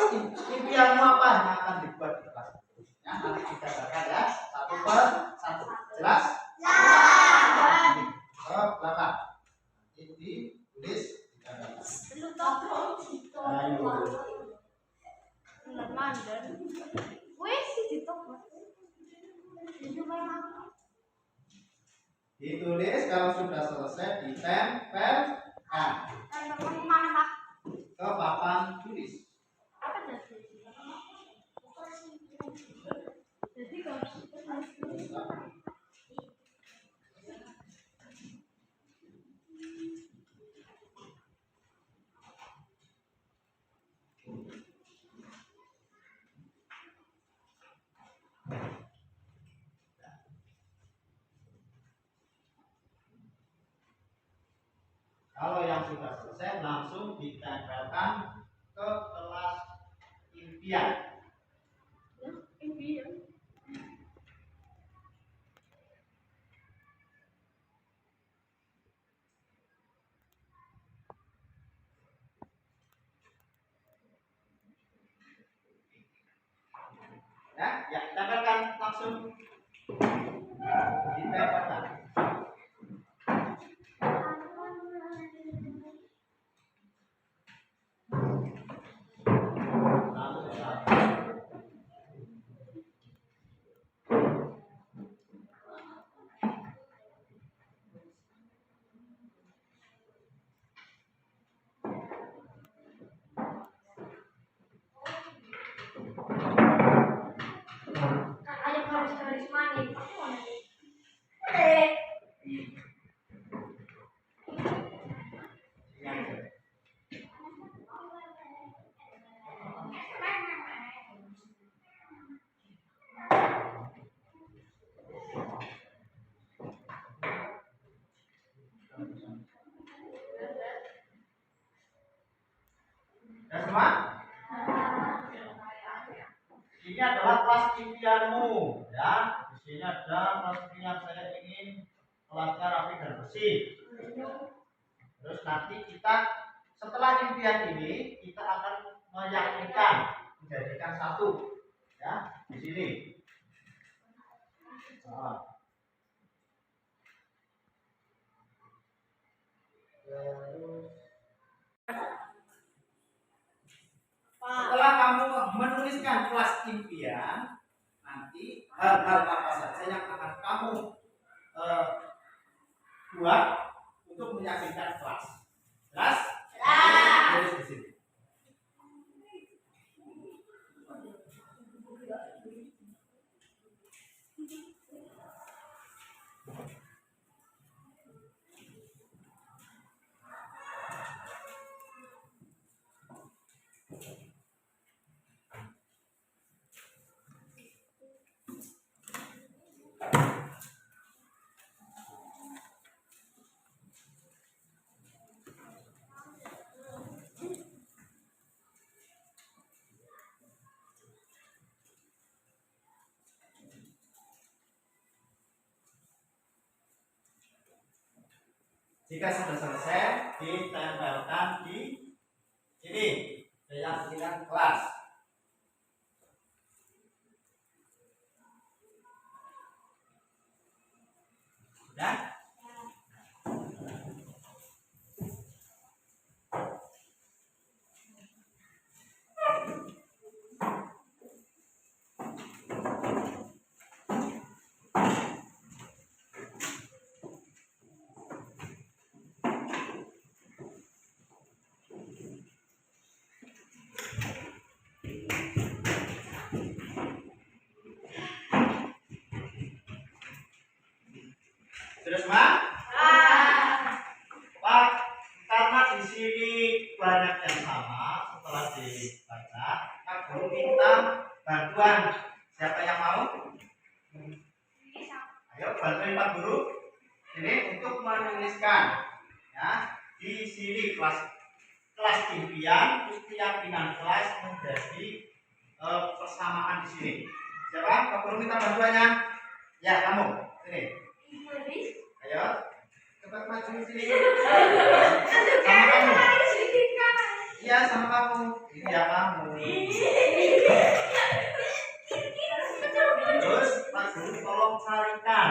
impianmu apa yang akan dibuat di kelas ini? Ya, nanti ditandakan ya, satu per satu. Jelas? Belakang. Nanti ditulis ditandakan. Ayo. Ditulis, kalau sudah selesai ditempelkan ke papan tulis. selesai langsung ditempelkan ke kelas impian. Ya, tempelkan langsung. Ditempelkan. Ya semua? Ini adalah kelas impianmu, ya. Di sini ada kelas impian saya ingin kelasnya rapi dan bersih. Terus nanti kita setelah impian ini kita akan meyakinkan menjadikan satu, ya di sini. Setelah kamu menuliskan kelas impian, nanti hal-hal apa saja yang akan kamu buat untuk meyakinkan kelas. Jelas? Tulis di sini. Jika sudah selesai, ditempelkan di sini, keyakinan kelas. Sudah? Sudah semua? Pak, karena di sini banyak yang sama, setelah dibaca, Pak Guru minta bantuan. Siapa yang mau? Ayo bantuin Pak Guru. Ini untuk menuliskan, ya, di sini kelas impian, terus keyakinan kelas menjadi persamaan di sini. Siapa? Pak Guru minta bantuannya. Ya, kamu. Sini. Ayo, cepat maju sini. Sama kamu. Iya, sama kamu. Iya, kamu. Terus Pak Guru tolong carikan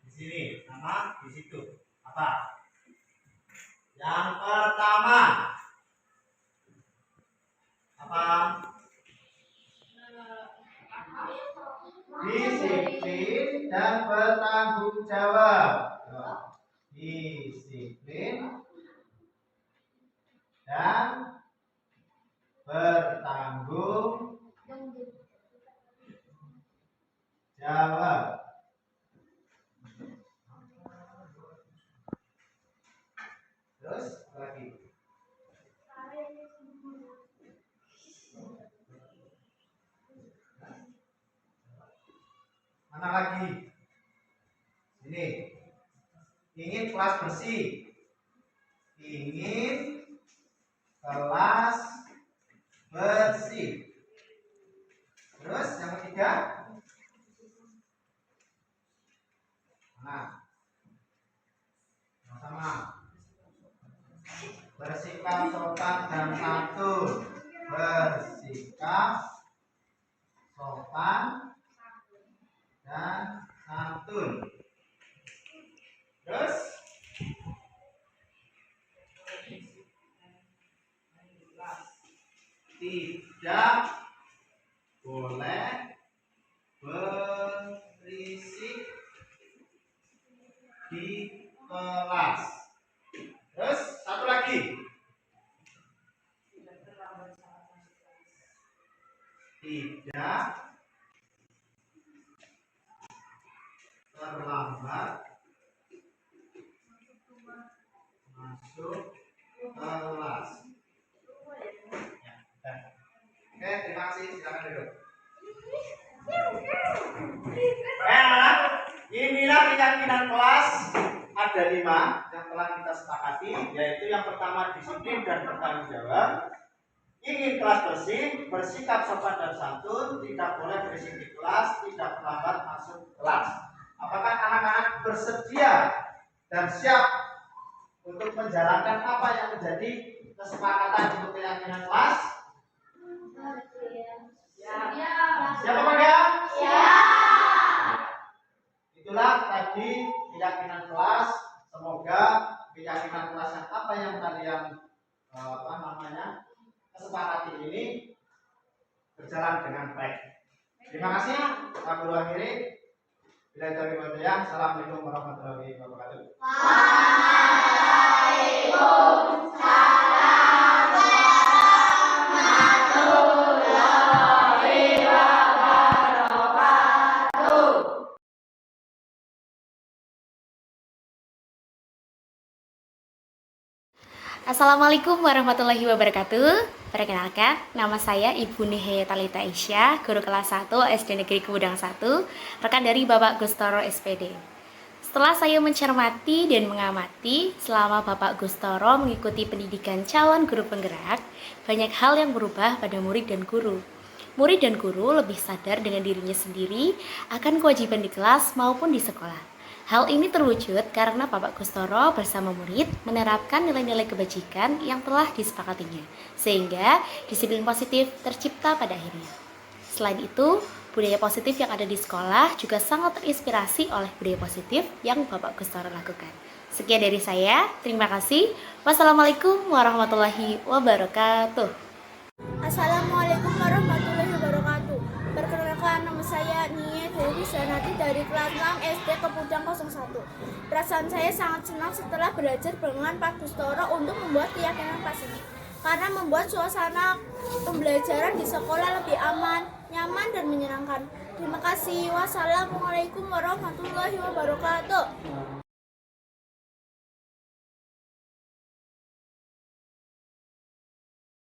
di sini sama di situ. Apa? Yang pertama. Apa? Disiplin dan bertanggung jawab. Disiplin dan bertanggung jawab. Terus apa lagi? Mana lagi? Ini ingin kelas bersih, ingin kelas bersih. Terus yang ketiga, nah, sama bersikap sopan dan santun. Bersikap sopan dan santun. Terus tidak boleh berisik di kelas. Terus satu lagi, tidak terlambat masuk kelas. Ya, dah. Oke, terima kasih. Silakan duduk. Inilah keyakinan kelas. Ada 5 yang telah kita sepakati, yaitu yang pertama disiplin dan bertanggung jawab, ingin kelas bersih, bersikap sopan dan santun, tidak boleh berisik di kelas, tidak terlambat masuk kelas. Apakah anak-anak bersedia dan siap untuk menjalankan apa yang menjadi kesepakatan untuk keyakinan kelas? Siap apa enggak? Itulah tadi keyakinan kelas. Semoga keyakinan kelas yang apa yang kalian kesepakati ini berjalan dengan baik. Terima kasih. Aku akhiri. Bila dari yang Assalamualaikum warahmatullahi wabarakatuh. Assalamualaikum warahmatullahi wabarakatuh. Perkenalkan, nama saya Ibu Nihaya Talita Isya, guru kelas 1 SD Negeri Kebudang 1, rekan dari Bapak Gustoro SPD. Setelah saya mencermati dan mengamati selama Bapak Gustoro mengikuti pendidikan calon guru penggerak, banyak hal yang berubah pada murid dan guru. Murid dan guru lebih sadar dengan dirinya sendiri akan kewajiban di kelas maupun di sekolah. Hal ini terwujud karena Bapak Gustoro bersama murid menerapkan nilai-nilai kebajikan yang telah disepakatinya, sehingga disiplin positif tercipta pada akhirnya. Selain itu, budaya positif yang ada di sekolah juga sangat terinspirasi oleh budaya positif yang Bapak Gustoro lakukan. Sekian dari saya, terima kasih. Wassalamualaikum warahmatullahi wabarakatuh. Assalamualaikum warahmatullahi wabarakatuh. Perkenalkan, nama saya Nia Dewi Zanati dari kelas 6 SD Kebudang 01. Perasaan saya sangat senang setelah belajar dengan Pak Gustoro untuk membuat keyakinan kelas ini, karena membuat suasana pembelajaran di sekolah lebih aman, nyaman, dan menyenangkan. Terima kasih. Wassalamualaikum warahmatullahi wabarakatuh.